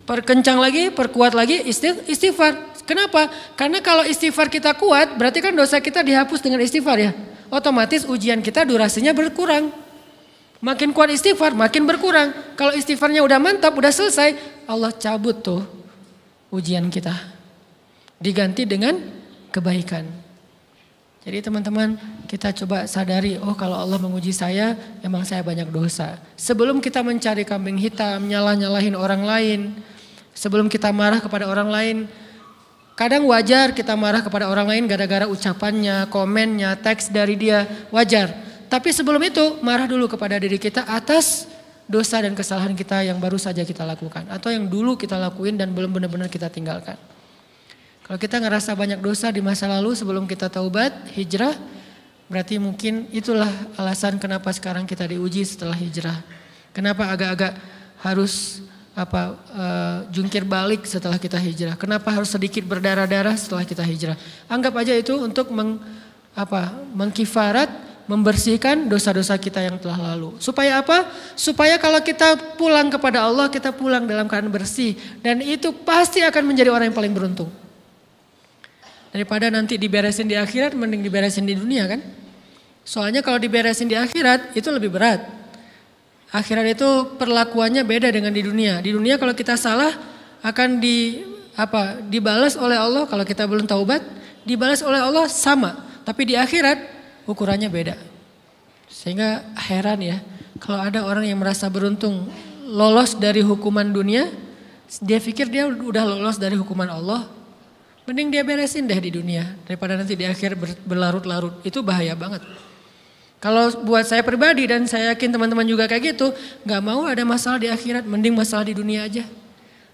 Perkencang lagi, perkuat lagi istighfar. Kenapa? Karena kalau istighfar kita kuat, berarti kan dosa kita dihapus dengan istighfar ya. Otomatis ujian kita durasinya berkurang. Makin kuat istighfar, makin berkurang. Kalau istighfarnya udah mantap, udah selesai, Allah cabut tuh ujian kita. Diganti dengan kebaikan. Jadi teman-teman, kita coba sadari, oh kalau Allah menguji saya, emang saya banyak dosa. Sebelum kita mencari kambing hitam, nyalah-nyalahin orang lain, sebelum kita marah kepada orang lain, kadang wajar kita marah kepada orang lain gara-gara ucapannya, komennya, teks dari dia, wajar. Tapi sebelum itu, marah dulu kepada diri kita atas dosa dan kesalahan kita yang baru saja kita lakukan. Atau yang dulu kita lakuin dan belum benar-benar kita tinggalkan. Kalau kita ngerasa banyak dosa di masa lalu sebelum kita taubat, hijrah, berarti mungkin itulah alasan kenapa sekarang kita diuji setelah hijrah. Kenapa agak-agak harus jungkir balik setelah kita hijrah. Kenapa harus sedikit berdarah-darah setelah kita hijrah. Anggap aja itu untuk mengkifarat, membersihkan dosa-dosa kita yang telah lalu. Supaya apa? Supaya kalau kita pulang kepada Allah, kita pulang dalam keadaan bersih. Dan itu pasti akan menjadi orang yang paling beruntung. Daripada nanti diberesin di akhirat, mending diberesin di dunia kan. Soalnya kalau diberesin di akhirat itu lebih berat. Akhirat itu perlakuannya beda dengan di dunia. Di dunia kalau kita salah akan dibalas oleh Allah. Kalau kita belum taubat, dibalas oleh Allah sama. Tapi di akhirat ukurannya beda. Sehingga heran ya, kalau ada orang yang merasa beruntung lolos dari hukuman dunia, dia pikir dia udah lolos dari hukuman Allah. Mending dia beresin deh di dunia daripada nanti di akhir berlarut-larut. Itu bahaya banget. Kalau buat saya pribadi dan saya yakin teman-teman juga kayak gitu, gak mau ada masalah di akhirat, mending masalah di dunia aja.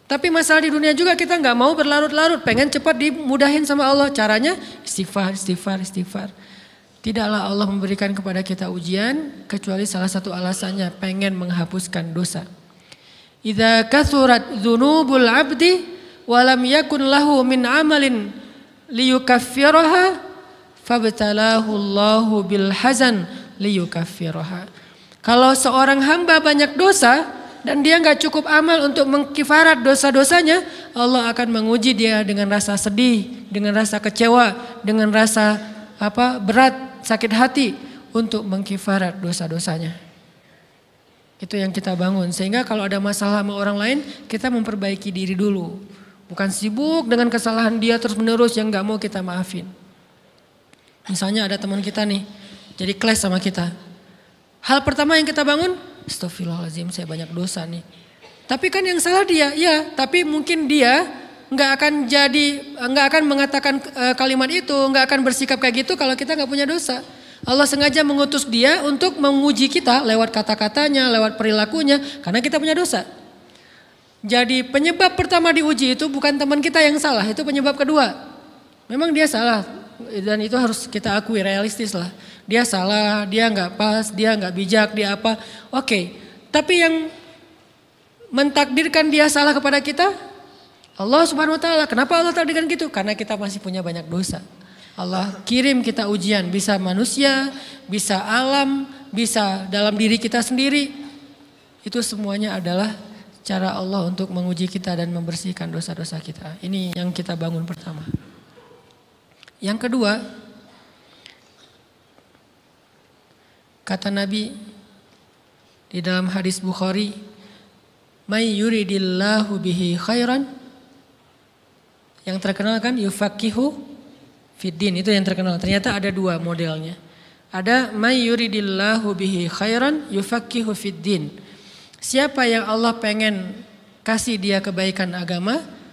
Tapi masalah di dunia juga kita gak mau berlarut-larut, pengen cepat dimudahin sama Allah. Caranya istighfar. Tidaklah Allah memberikan kepada kita ujian kecuali salah satu alasannya pengen menghapuskan dosa. Idza kathurat dzunubul 'abdi walam yakun lahu min amalin liyukaffiraha fabtalahu Allahu bil hazan liyukaffiraha. Kalau seorang hamba banyak dosa dan dia enggak cukup amal untuk mengkifarat dosa-dosanya, Allah akan menguji dia dengan rasa sedih, dengan rasa kecewa, dengan rasa berat, sakit hati untuk mengkifarat dosa-dosanya. Itu yang kita bangun. Sehingga kalau ada masalah sama orang lain, kita memperbaiki diri dulu. Bukan sibuk dengan kesalahan dia terus menerus yang gak mau kita maafin. Misalnya ada teman kita nih, jadi clash sama kita. Hal pertama yang kita bangun, astagfirullahaladzim saya banyak dosa nih. Tapi kan yang salah dia, ya tapi mungkin dia gak akan mengatakan kalimat itu, gak akan bersikap kayak gitu kalau kita gak punya dosa. Allah sengaja mengutus dia untuk menguji kita lewat kata-katanya, lewat perilakunya, karena kita punya dosa. Jadi penyebab pertama diuji itu bukan teman kita yang salah, itu penyebab kedua. Memang dia salah dan itu harus kita akui, realistis lah. Dia salah, dia nggak pas, dia nggak bijak, dia apa. Oke, tapi yang mentakdirkan dia salah kepada kita, Allah Subhanahu Wa Taala. Kenapa Allah takdirkan gitu? Karena kita masih punya banyak dosa. Allah kirim kita ujian, bisa manusia, bisa alam, bisa dalam diri kita sendiri. Itu semuanya adalah cara Allah untuk menguji kita dan membersihkan dosa-dosa kita. Ini yang kita bangun pertama. Yang kedua, kata Nabi di dalam hadis Bukhari, "May yuridillahu bihi khairan." Yang terkenal kan yufaqihu fiddin, itu yang terkenal. Ternyata ada dua modelnya. Ada may yuridillahu bihi khairan yufaqihu fiddin. Siapa yang Allah pengen kasih dia kebaikan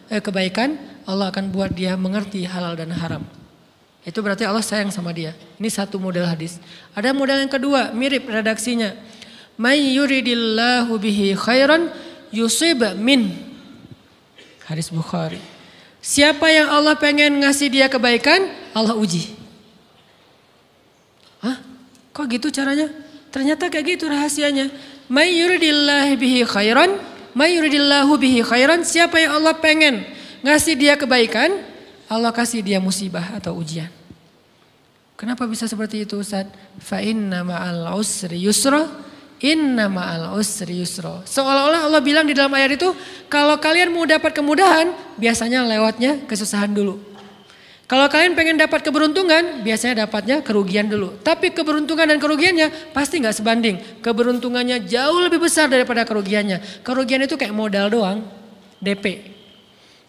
kebaikan, Allah akan buat dia mengerti halal dan haram. Itu berarti Allah sayang sama dia. Ini satu model hadis. Ada model yang kedua, mirip redaksinya. May yuridillahu bihi khairan yusib min. Hadis Bukhari. Siapa yang Allah pengen ngasih dia kebaikan, Allah uji. Hah? Kok gitu caranya? Ternyata kayak gitu rahasianya. May yuridillahu bihi khairan, may yuridillahu bihi khairan, siapa yang Allah pengen ngasih dia kebaikan, Allah kasih dia musibah atau ujian. Kenapa bisa seperti itu Ustaz? Fa inna ma'al usri yusra, inna ma'al usri yusra. Seolah-olah Allah bilang di dalam ayat itu, kalau kalian mau dapat kemudahan, biasanya lewatnya kesusahan dulu. Kalau kalian pengen dapat keberuntungan, biasanya dapatnya kerugian dulu. Tapi keberuntungan dan kerugiannya pasti gak sebanding. Keberuntungannya jauh lebih besar daripada kerugiannya. Kerugian itu kayak modal doang, DP.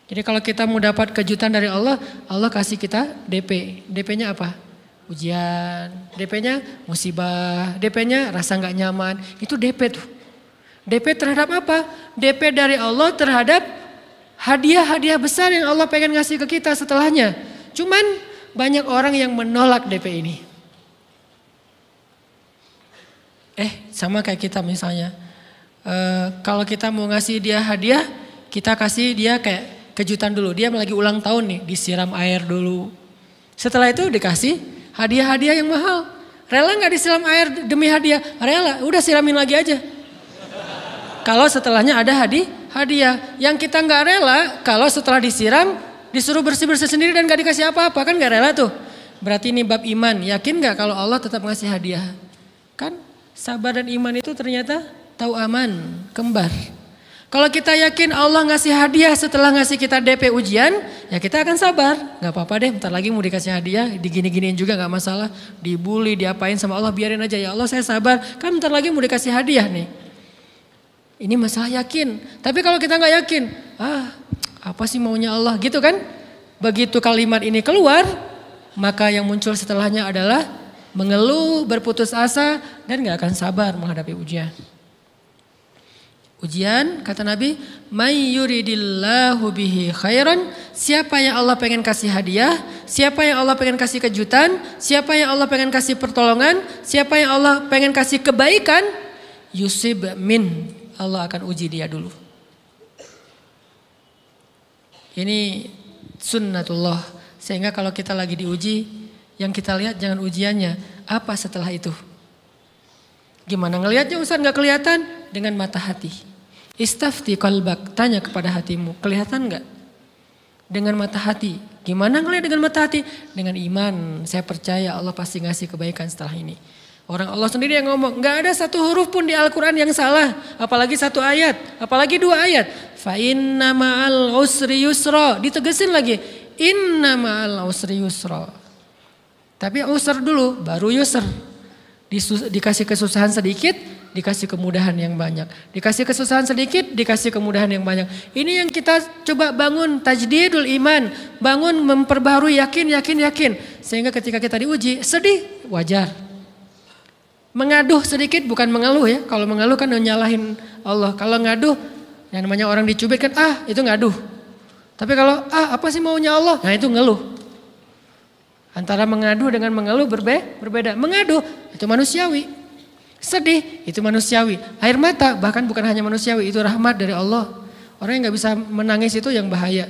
Jadi kalau kita mau dapat kejutan dari Allah, Allah kasih kita DP. DP-nya apa? Ujian. DP-nya musibah. DP-nya rasa gak nyaman. Itu DP tuh. DP terhadap apa? DP dari Allah terhadap hadiah-hadiah besar yang Allah pengen ngasih ke kita setelahnya. Cuman banyak orang yang menolak DP ini. Sama kayak kita misalnya. Kalau kita mau ngasih dia hadiah, kita kasih dia kayak kejutan dulu. Dia lagi ulang tahun nih, disiram air dulu. Setelah itu dikasih hadiah-hadiah yang mahal. Rela nggak disiram air demi hadiah? Rela, udah siramin lagi aja. Kalau setelahnya ada hadiah. Yang kita nggak rela, kalau setelah disiram disuruh bersih-bersih sendiri dan nggak dikasih apa-apa, kan nggak rela tuh. Berarti ini bab iman. Yakin nggak kalau Allah tetap ngasih hadiah? Kan sabar dan iman itu ternyata tahu aman, kembar. Kalau kita yakin Allah ngasih hadiah setelah ngasih kita DP ujian, ya kita akan sabar. Gak apa-apa deh, bentar lagi mau dikasih hadiah, digini-giniin juga gak masalah. Dibully, diapain sama Allah, biarin aja. Ya Allah saya sabar, kan bentar lagi mau dikasih hadiah nih. Ini masalah yakin. Tapi kalau kita gak yakin, apa sih maunya Allah gitu kan. Begitu kalimat ini keluar, maka yang muncul setelahnya adalah mengeluh, berputus asa, dan gak akan sabar menghadapi ujian. Ujian, kata Nabi, may yuridillahu bihi khairan, siapa yang Allah pengen kasih hadiah, siapa yang Allah pengen kasih kejutan, siapa yang Allah pengen kasih pertolongan, siapa yang Allah pengen kasih kebaikan, yusib min, Allah akan uji dia dulu. Ini sunnatullah, sehingga kalau kita lagi diuji, yang kita lihat jangan ujiannya, apa setelah itu. Gimana ngelihatnya Ustaz gak kelihatan? Dengan mata hati. Istafti qalbak, tanya kepada hatimu, kelihatan gak? Dengan mata hati. Gimana ngelihat dengan mata hati? Dengan iman, saya percaya Allah pasti ngasih kebaikan setelah ini. Orang Allah sendiri yang ngomong, gak ada satu huruf pun di Al-Quran yang salah. Apalagi satu ayat, apalagi 2 ayat. Fa inna ma'al usri yusra, ditegesin lagi. Inna ma'al usri yusra. Tapi usr dulu, baru yusr. Dikasih kesusahan sedikit, dikasih kemudahan yang banyak. Dikasih kesusahan sedikit, dikasih kemudahan yang banyak. Ini yang kita coba bangun tajdidul iman. Bangun memperbaharui yakin. Sehingga ketika kita diuji, sedih, wajar. Mengaduh sedikit bukan mengeluh ya. Kalau mengeluh kan nyalahin Allah. Kalau ngaduh, yang namanya orang dicubit kan, itu ngaduh. Tapi kalau, apa sih maunya Allah? Nah itu ngeluh. Antara mengadu dengan mengeluh berbeda. Mengadu itu manusiawi. Sedih itu manusiawi. Air mata bahkan bukan hanya manusiawi, itu rahmat dari Allah. Orang yang gak bisa menangis itu yang bahaya.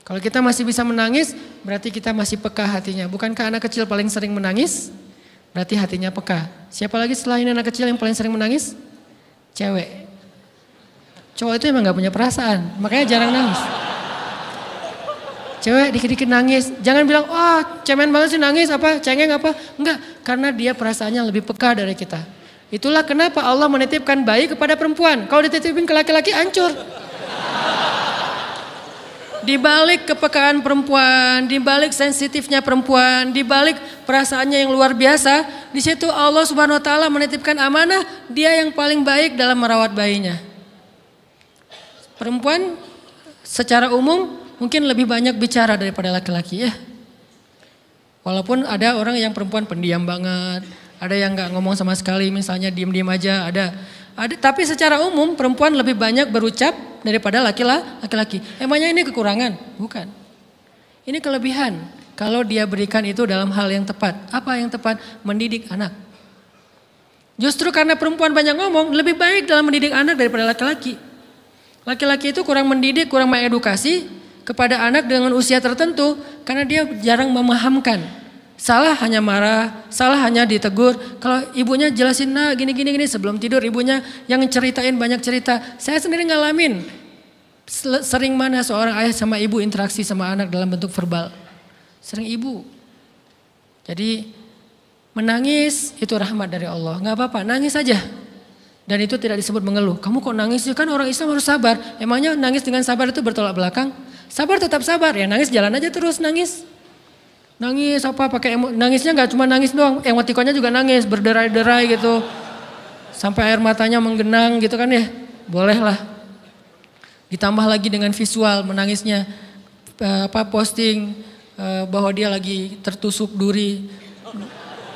Kalau kita masih bisa menangis, berarti kita masih peka hatinya. Bukankah anak kecil paling sering menangis? Berarti hatinya peka. Siapa lagi selain anak kecil yang paling sering menangis? Cewek. Cowok itu emang gak punya perasaan, makanya jarang nangis. Cewek dikit-dikit nangis, jangan bilang, cemen banget sih nangis, cengeng apa. Enggak, karena dia perasaannya lebih peka dari kita. Itulah kenapa Allah menitipkan bayi kepada perempuan. Kalau dititipin ke laki-laki hancur. Di balik kepekaan perempuan, di balik sensitifnya perempuan, di balik perasaannya yang luar biasa, di situ Allah Subhanahu wa taala menitipkan amanah, dia yang paling baik dalam merawat bayinya. Perempuan secara umum mungkin lebih banyak bicara daripada laki-laki ya. Walaupun ada orang yang perempuan pendiam banget, ada yang nggak ngomong sama sekali, misalnya diem-diem aja, ada. Tapi secara umum perempuan lebih banyak berucap daripada laki-laki. Emangnya ini kekurangan? Bukan. Ini kelebihan. Kalau dia berikan itu dalam hal yang tepat. Apa yang tepat? Mendidik anak. Justru karena perempuan banyak ngomong, lebih baik dalam mendidik anak daripada laki-laki. Laki-laki itu kurang mendidik, kurang mengedukasi kepada anak dengan usia tertentu karena dia jarang memahamkan. Salah hanya marah, salah hanya ditegur. Kalau ibunya jelasin gini sebelum tidur ibunya yang ceritain banyak cerita. Saya sendiri ngalamin sering mana seorang ayah sama ibu interaksi sama anak dalam bentuk verbal. Sering ibu. Jadi menangis itu rahmat dari Allah. Gak apa-apa, nangis aja. Dan itu tidak disebut mengeluh. Kamu kok nangis? Kan orang Islam harus sabar. Emangnya nangis dengan sabar itu bertolak belakang? Sabar tetap sabar. Ya nangis jalan aja terus nangis. Nangis pakai nangisnya nggak cuma nangis doang. Emotikonnya juga nangis, berderai-derai gitu. Sampai air matanya menggenang gitu kan ya. Boleh lah. Ditambah lagi dengan visual menangisnya. Posting bahwa dia lagi tertusuk duri.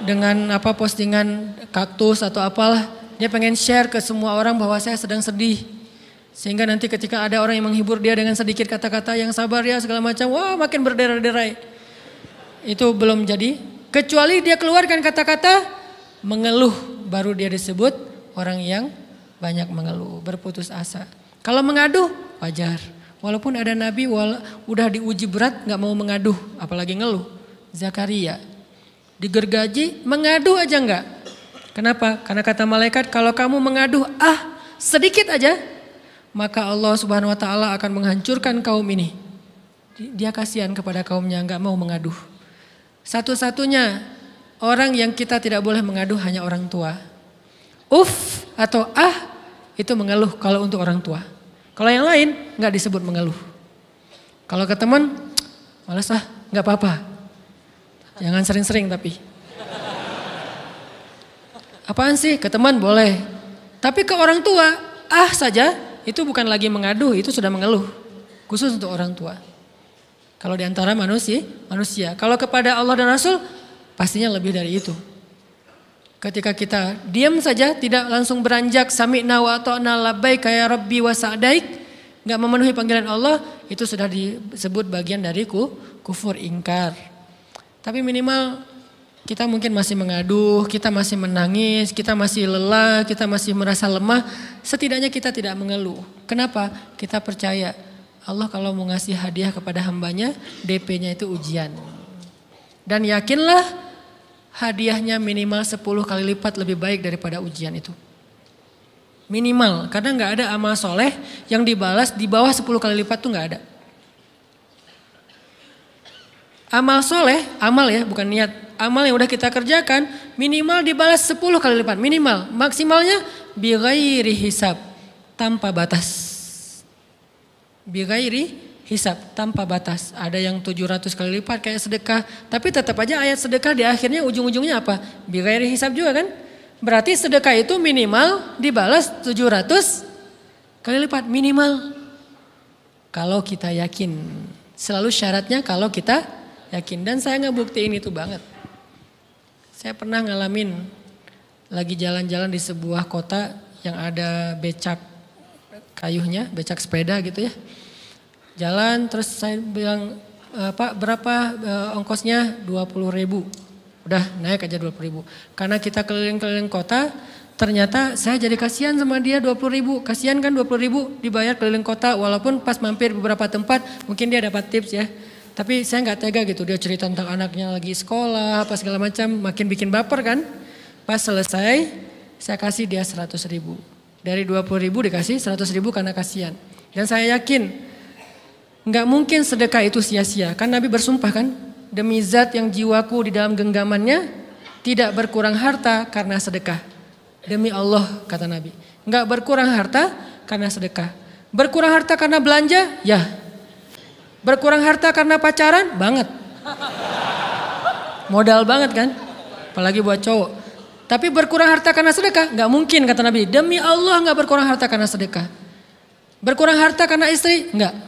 Dengan postingan kaktus atau apalah. Dia pengen share ke semua orang bahwa saya sedang sedih. Sehingga nanti ketika ada orang yang menghibur dia dengan sedikit kata-kata yang sabar ya segala macam. Wah makin berderai-derai. Itu belum jadi. Kecuali dia keluarkan kata-kata mengeluh. Baru dia disebut orang yang banyak mengeluh, berputus asa. Kalau mengaduh wajar. Walaupun ada nabi udah diuji berat nggak mau mengaduh, apalagi ngeluh. Zakaria digergaji mengadu aja enggak. Kenapa? Karena kata malaikat kalau kamu mengaduh sedikit aja, maka Allah Subhanahu wa taala akan menghancurkan kaum ini. Dia kasihan kepada kaumnya, enggak mau mengaduh. Satu-satunya orang yang kita tidak boleh mengaduh hanya orang tua. Atau itu mengeluh kalau untuk orang tua. Kalau yang lain enggak disebut mengeluh. Kalau ke teman, malas enggak apa-apa. Jangan sering-sering tapi. Apaan sih? Ke teman boleh. Tapi ke orang tua, saja itu bukan lagi mengadu, itu sudah mengeluh. Khusus untuk orang tua. Kalau di antara manusia. Kalau kepada Allah dan Rasul, pastinya lebih dari itu. Ketika kita diam saja, tidak langsung beranjak sami'na wa ata'na labbaika ya rabbi wa sa'daik, enggak memenuhi panggilan Allah, itu sudah disebut bagian dari kufur ingkar. Tapi minimal kita mungkin masih mengaduh, kita masih menangis, kita masih lelah, kita masih merasa lemah. Setidaknya kita tidak mengeluh. Kenapa? Kita percaya Allah kalau mau ngasih hadiah kepada hambanya, DP-nya itu ujian. Dan yakinlah hadiahnya minimal 10 kali lipat lebih baik daripada ujian itu. Minimal, karena nggak ada amal soleh yang dibalas di bawah 10 kali lipat tuh nggak ada. Amal soleh, amal ya bukan niat. Amal yang udah kita kerjakan minimal dibalas 10 kali lipat. Minimal, maksimalnya bighairi hisab, tanpa batas. Bighairi hisab, tanpa batas. Ada yang 700 kali lipat kayak sedekah. Tapi tetap aja ayat sedekah di akhirnya ujung-ujungnya apa? Bighairi hisab juga kan? Berarti sedekah itu minimal dibalas 700 kali lipat. Minimal. Kalau kita yakin. Selalu syaratnya kalau kita yakin, dan saya ngebuktiin itu banget. Saya pernah ngalamin lagi jalan-jalan di sebuah kota yang ada becak kayuhnya, becak sepeda gitu ya. Jalan terus saya bilang, Pak berapa ongkosnya? 20.000. Udah naik aja 20.000. Karena kita keliling-keliling kota, ternyata saya jadi kasihan sama dia 20.000. Kasihan kan 20.000 dibayar keliling kota, walaupun pas mampir beberapa tempat mungkin dia dapat tips ya. Tapi saya nggak tega gitu, dia cerita tentang anaknya lagi sekolah, apa segala macam, makin bikin baper kan. Pas selesai, saya kasih dia 100.000. Dari 20.000 dikasih 100.000 karena kasihan. Dan saya yakin, nggak mungkin sedekah itu sia-sia. Kan Nabi bersumpah kan, demi zat yang jiwaku di dalam genggamannya, tidak berkurang harta karena sedekah. Demi Allah, kata Nabi. Nggak berkurang harta karena sedekah. Berkurang harta karena belanja? Ya. Berkurang harta karena pacaran? Banget. Modal banget kan? Apalagi buat cowok. Tapi berkurang harta karena sedekah? Gak mungkin kata Nabi. Demi Allah gak berkurang harta karena sedekah. Berkurang harta karena istri? Enggak.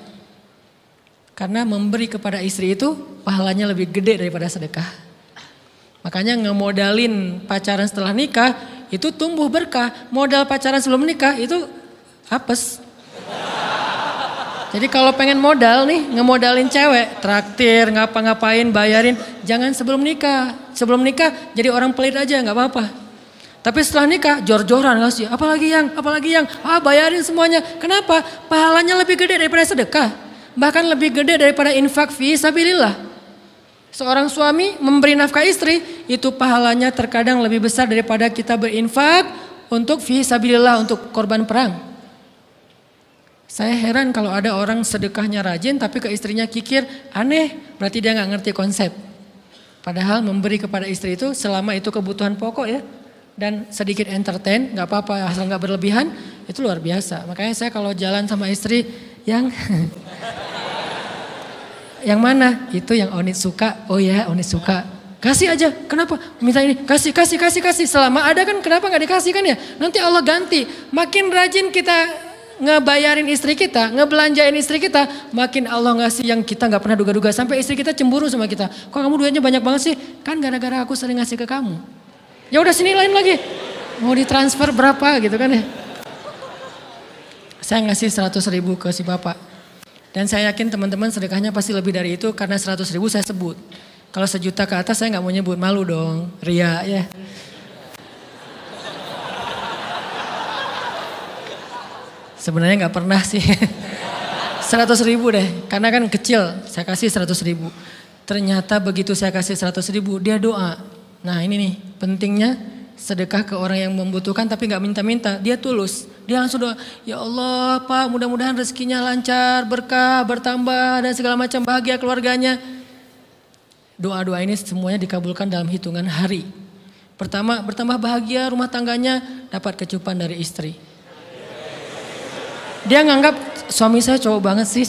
Karena memberi kepada istri itu pahalanya lebih gede daripada sedekah. Makanya ngemodalin pacaran setelah nikah itu tumbuh berkah. Modal pacaran sebelum nikah itu apes. Jadi kalau pengen modal nih, ngemodalin cewek, traktir, ngapa-ngapain, bayarin, jangan sebelum nikah. Sebelum nikah jadi orang pelit aja, nggak apa-apa. Tapi setelah nikah, jor-joran ngasih, apalagi yang, bayarin semuanya. Kenapa? Pahalanya lebih gede daripada sedekah. Bahkan lebih gede daripada infak fi sabilillah. Seorang suami memberi nafkah istri, itu pahalanya terkadang lebih besar daripada kita berinfak untuk fi sabilillah, untuk korban perang. Saya heran kalau ada orang sedekahnya rajin tapi ke istrinya kikir, aneh, berarti dia nggak ngerti konsep. Padahal memberi kepada istri itu selama itu kebutuhan pokok ya, dan sedikit entertain, nggak apa-apa asal nggak berlebihan, itu luar biasa. Makanya saya kalau jalan sama istri yang yang mana? Itu yang Onit suka. Oh ya, Onit suka. Kasih aja. Kenapa? Minta ini. Kasih. Selama ada kan kenapa nggak dikasih kan ya? Nanti Allah ganti. Makin rajin kita ngebayarin istri kita, ngebelanjain istri kita, makin Allah ngasih yang kita nggak pernah duga-duga. Sampai istri kita cemburu sama kita. Kok kamu duitnya banyak banget sih? Kan gara-gara aku sering ngasih ke kamu. Ya udah sini lain lagi. Mau ditransfer berapa gitu kan ya? Saya ngasih 100.000 ke si bapak. Dan saya yakin teman-teman sedekahnya pasti lebih dari itu karena 100.000 saya sebut. Kalau 1 juta ke atas saya nggak mau nyebut, malu dong, ria ya. Sebenarnya nggak pernah sih. 100.000 deh, karena kan kecil, saya kasih 100.000. Ternyata begitu saya kasih 100.000, dia doa. Nah ini nih pentingnya sedekah ke orang yang membutuhkan tapi nggak minta-minta, dia tulus. Dia langsung doa, ya Allah Pak mudah-mudahan rezekinya lancar, berkah, bertambah dan segala macam, bahagia keluarganya. Doa-doa ini semuanya dikabulkan dalam hitungan hari. Pertama bertambah bahagia rumah tangganya, dapat kecupan dari istri. Dia nganggap suami saya cowok banget sih.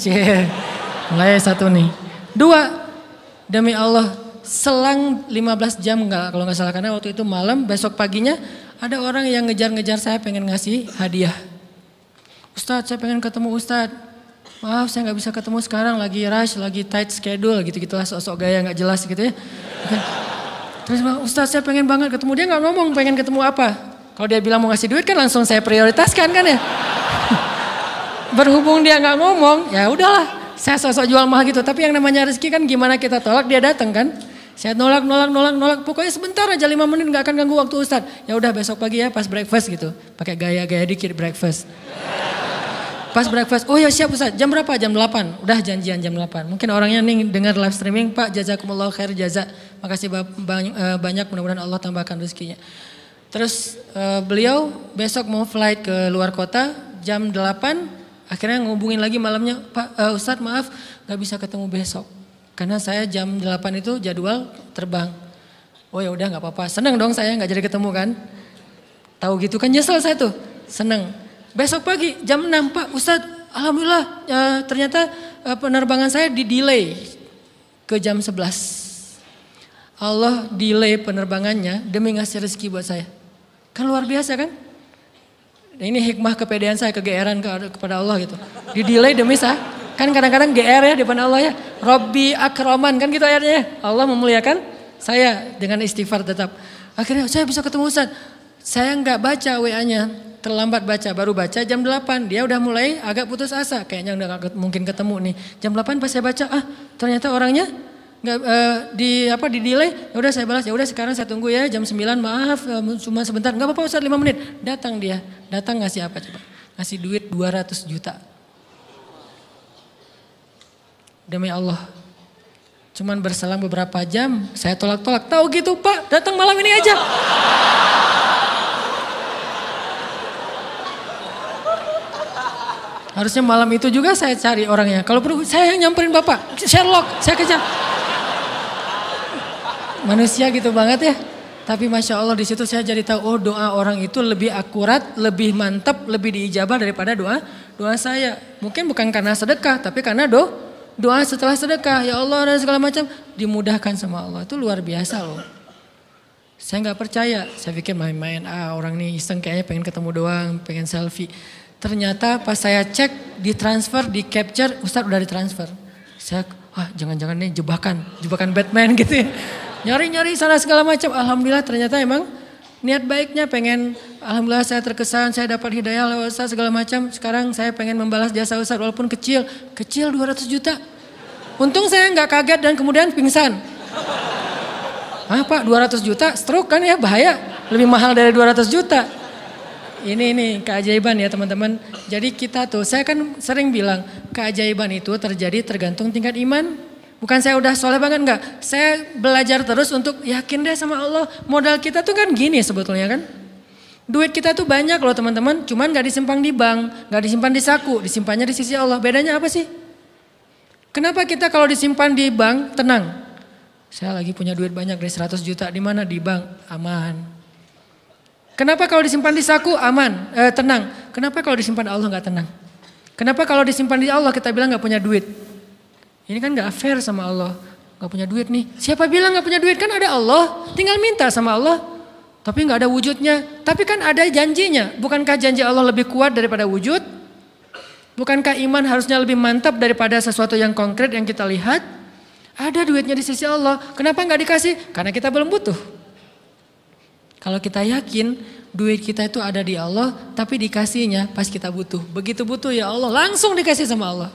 Mulai satu nih. 2, demi Allah selang 15 jam kalau nggak salah, karena waktu itu malam, besok paginya ada orang yang ngejar-ngejar saya pengen ngasih hadiah. Ustadz saya pengen ketemu Ustadz. Maaf saya nggak bisa ketemu sekarang, lagi rush, lagi tight schedule gitu-gitulah, sok-sok gaya nggak jelas gitu ya. Terus Ustadz saya pengen banget ketemu, dia nggak ngomong pengen ketemu apa. Kalau dia bilang mau ngasih duit kan langsung saya prioritaskan kan ya. Berhubung dia nggak ngomong, ya udahlah, saya sosok jual mahal gitu. Tapi yang namanya rezeki kan gimana kita tolak, dia datang kan. Saya nolak. Pokoknya sebentar aja 5 menit nggak akan ganggu waktu Ustadz. Ya udah besok pagi ya pas breakfast gitu, pakai gaya-gaya dikit breakfast. Pas breakfast, oh ya siap Ustadz. Jam berapa? Jam 8. Udah janjian jam 8. Mungkin orangnya nih dengar live streaming, Pak jazakumullah khair jaza. Makasih banyak, mudah-mudahan Allah tambahkan rezekinya. Terus beliau besok mau flight ke luar kota jam 8. Akhirnya ngubungin lagi malamnya, Pak Ustadz maaf gak bisa ketemu besok. Karena saya jam 8 itu jadwal terbang. Oh ya udah gak apa-apa, seneng dong saya gak jadi ketemu kan. Tahu gitu kan nyesel saya tuh, seneng. Besok pagi jam 6, Pak Ustadz alhamdulillah ternyata penerbangan saya di delay ke jam 11. Allah delay penerbangannya demi ngasih rezeki buat saya. Kan luar biasa kan. Ini hikmah kepedean saya, kegeeran kepada Allah gitu. Di delay demi saya. Kan kadang-kadang GR ya di depan Allah ya. Robbi akraman kan gitu ayatnya. Allah memuliakan saya dengan istighfar tetap. Akhirnya saya bisa ketemu Ustaz. Saya nggak baca WA-nya. Terlambat baca, baru baca jam 8. Dia udah mulai agak putus asa. Kayaknya udah gak mungkin ketemu nih. Jam 8 pas saya baca, ternyata orangnya nggak di delay. Ya udah saya balas, ya udah sekarang saya tunggu ya jam 9, maaf cuma sebentar. Nggak apa-apa Ustaz 5 menit. Datang dia. Datang ngasih apa coba? Ngasih duit 200 juta. Demi Allah. Cuman berselang beberapa jam, saya tolak-tolak. Tahu gitu Pak, datang malam ini aja. Harusnya malam itu juga saya cari orangnya. Kalau perlu saya yang nyamperin Bapak. Sherlock, saya kejar. Manusia gitu banget ya. Tapi Masya Allah di situ saya jadi tahu, oh doa orang itu lebih akurat, lebih mantap, lebih diijabah daripada doa saya. Mungkin bukan karena sedekah, tapi karena doa setelah sedekah. Ya Allah dan segala macam dimudahkan sama Allah. Itu luar biasa loh. Saya nggak percaya, saya pikir main-main, orang nih iseng kayaknya pengen ketemu doang, pengen selfie. Ternyata pas saya cek, ditransfer, di capture, Ustadz udah ditransfer. Saya, jangan-jangan nih jebakan Batman gitu ya. Nyari-nyari sana segala macam. Alhamdulillah ternyata emang niat baiknya pengen, alhamdulillah saya terkesan, saya dapat hidayah lewat Ustaz segala macam. Sekarang saya pengen membalas jasa Ustaz walaupun kecil 200 juta. Untung saya nggak kaget dan kemudian pingsan. Pak 200 juta stroke kan ya, bahaya. Lebih mahal dari 200 juta. Ini keajaiban ya teman-teman. Jadi kita tuh, saya kan sering bilang keajaiban itu terjadi tergantung tingkat iman. Bukan saya udah soleh banget, enggak. Saya belajar terus untuk yakin deh sama Allah. Modal kita tuh kan gini sebetulnya kan. Duit kita tuh banyak loh teman-teman. Cuman gak disimpan di bank, gak disimpan di saku. Disimpannya di sisi Allah. Bedanya apa sih? Kenapa kita kalau disimpan di bank tenang? Saya lagi punya duit banyak dari 100 juta. Di mana? Di bank. Aman. Kenapa kalau disimpan di saku? Aman. Tenang. Kenapa kalau disimpan di Allah gak tenang? Kenapa kalau disimpan di Allah kita bilang gak punya duit? Ini kan gak fair sama Allah. Gak punya duit nih. Siapa bilang gak punya duit? Kan ada Allah. Tinggal minta sama Allah. Tapi gak ada wujudnya. Tapi kan ada janjinya. Bukankah janji Allah lebih kuat daripada wujud? Bukankah iman harusnya lebih mantap daripada sesuatu yang konkret yang kita lihat? Ada duitnya di sisi Allah. Kenapa gak dikasih? Karena kita belum butuh. Kalau kita yakin duit kita itu ada di Allah. Tapi dikasihnya pas kita butuh. Begitu butuh ya Allah langsung dikasih sama Allah.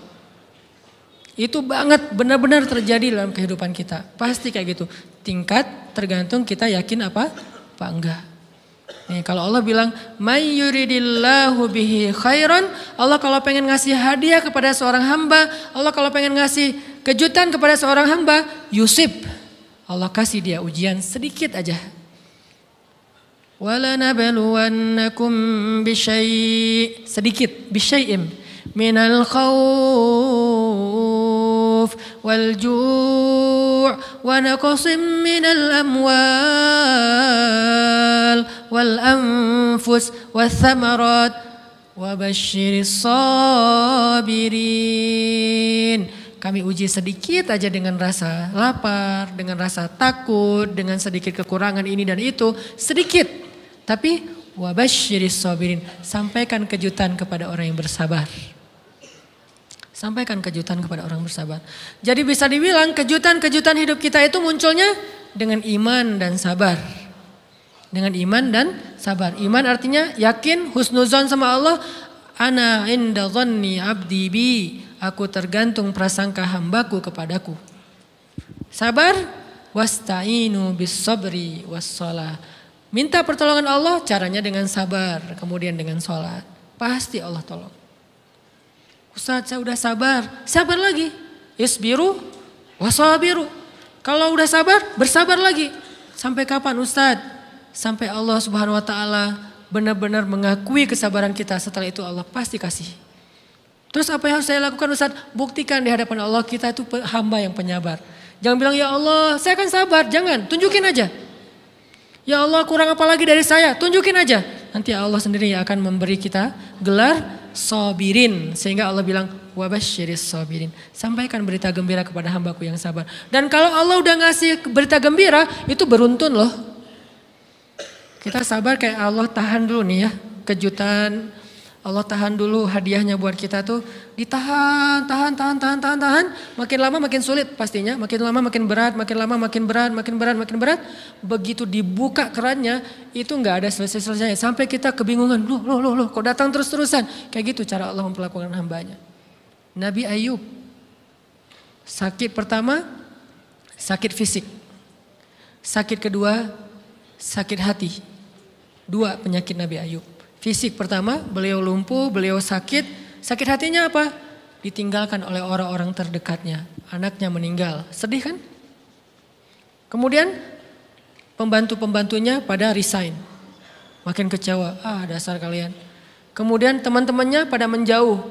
Itu banget benar-benar terjadi dalam kehidupan kita. Pasti kayak gitu. Tingkat tergantung kita yakin apa enggak. Nih kalau Allah bilang may yuridillahu bihi khairan, Allah kalau pengen ngasih hadiah kepada seorang hamba, Allah kalau pengen ngasih kejutan kepada seorang hamba, yusib. Allah kasih dia ujian sedikit aja. Walanabluwannakum bisyai' sedikit bisyai'im minal khawf wal ju' wa naqsim minal amwal wal anfus wath thamarat wa basyiris sabirin. Kami uji sedikit aja dengan rasa lapar, dengan rasa takut, dengan sedikit kekurangan ini dan itu, sedikit. Tapi wabasyiris sabirin, sampaikan kejutan kepada orang yang bersabar. Sampaikan kejutan kepada orang bersabar. Jadi bisa dibilang kejutan-kejutan hidup kita itu munculnya dengan iman dan sabar. Dengan iman dan sabar. Iman artinya yakin, husnuzon sama Allah. Ana inda dhanni abdi bi. Aku tergantung prasangka hambaku kepadaku. Sabar, wasta'inu bis sabri was shalah. Minta pertolongan Allah, caranya dengan sabar, kemudian dengan sholat. Pasti Allah tolong. Ustaz, saya udah sabar, sabar lagi. Isbiru wasabiru. Kalau udah sabar, bersabar lagi. Sampai kapan Ustaz? Sampai Allah Subhanahu wa taala benar-benar mengakui kesabaran kita. Setelah itu Allah pasti kasih. Terus apa yang harus saya lakukan Ustaz? Buktikan di hadapan Allah kita itu hamba yang penyabar. Jangan bilang ya Allah saya akan sabar, jangan, tunjukin aja. Ya Allah kurang apa lagi dari saya, tunjukin aja. Nanti Allah sendiri yang akan memberi kita gelar sabirin. Sehingga Allah bilang wabasyiris sabirin. Sampaikan berita gembira kepada hambaku yang sabar. Dan kalau Allah udah ngasih berita gembira itu beruntun loh. Kita sabar kayak Allah tahan dulu nih ya kejutan. Allah tahan dulu hadiahnya buat kita tuh ditahan, tahan. Makin lama makin sulit pastinya, makin lama makin berat, makin lama makin berat. Begitu dibuka kerannya itu nggak ada selesai-selesainya. Sampai kita kebingungan, loh, kok datang terus-terusan. Kayak gitu cara Allah memperlakukan hambanya. Nabi Ayub, sakit pertama, sakit fisik. Sakit kedua, sakit hati. 2 penyakit Nabi Ayub. Fisik pertama, beliau lumpuh, beliau sakit. Sakit hatinya apa? Ditinggalkan oleh orang-orang terdekatnya. Anaknya meninggal. Sedih kan? Kemudian pembantu-pembantunya pada resign. Makin kecewa. Dasar kalian. Kemudian teman-temannya pada menjauh.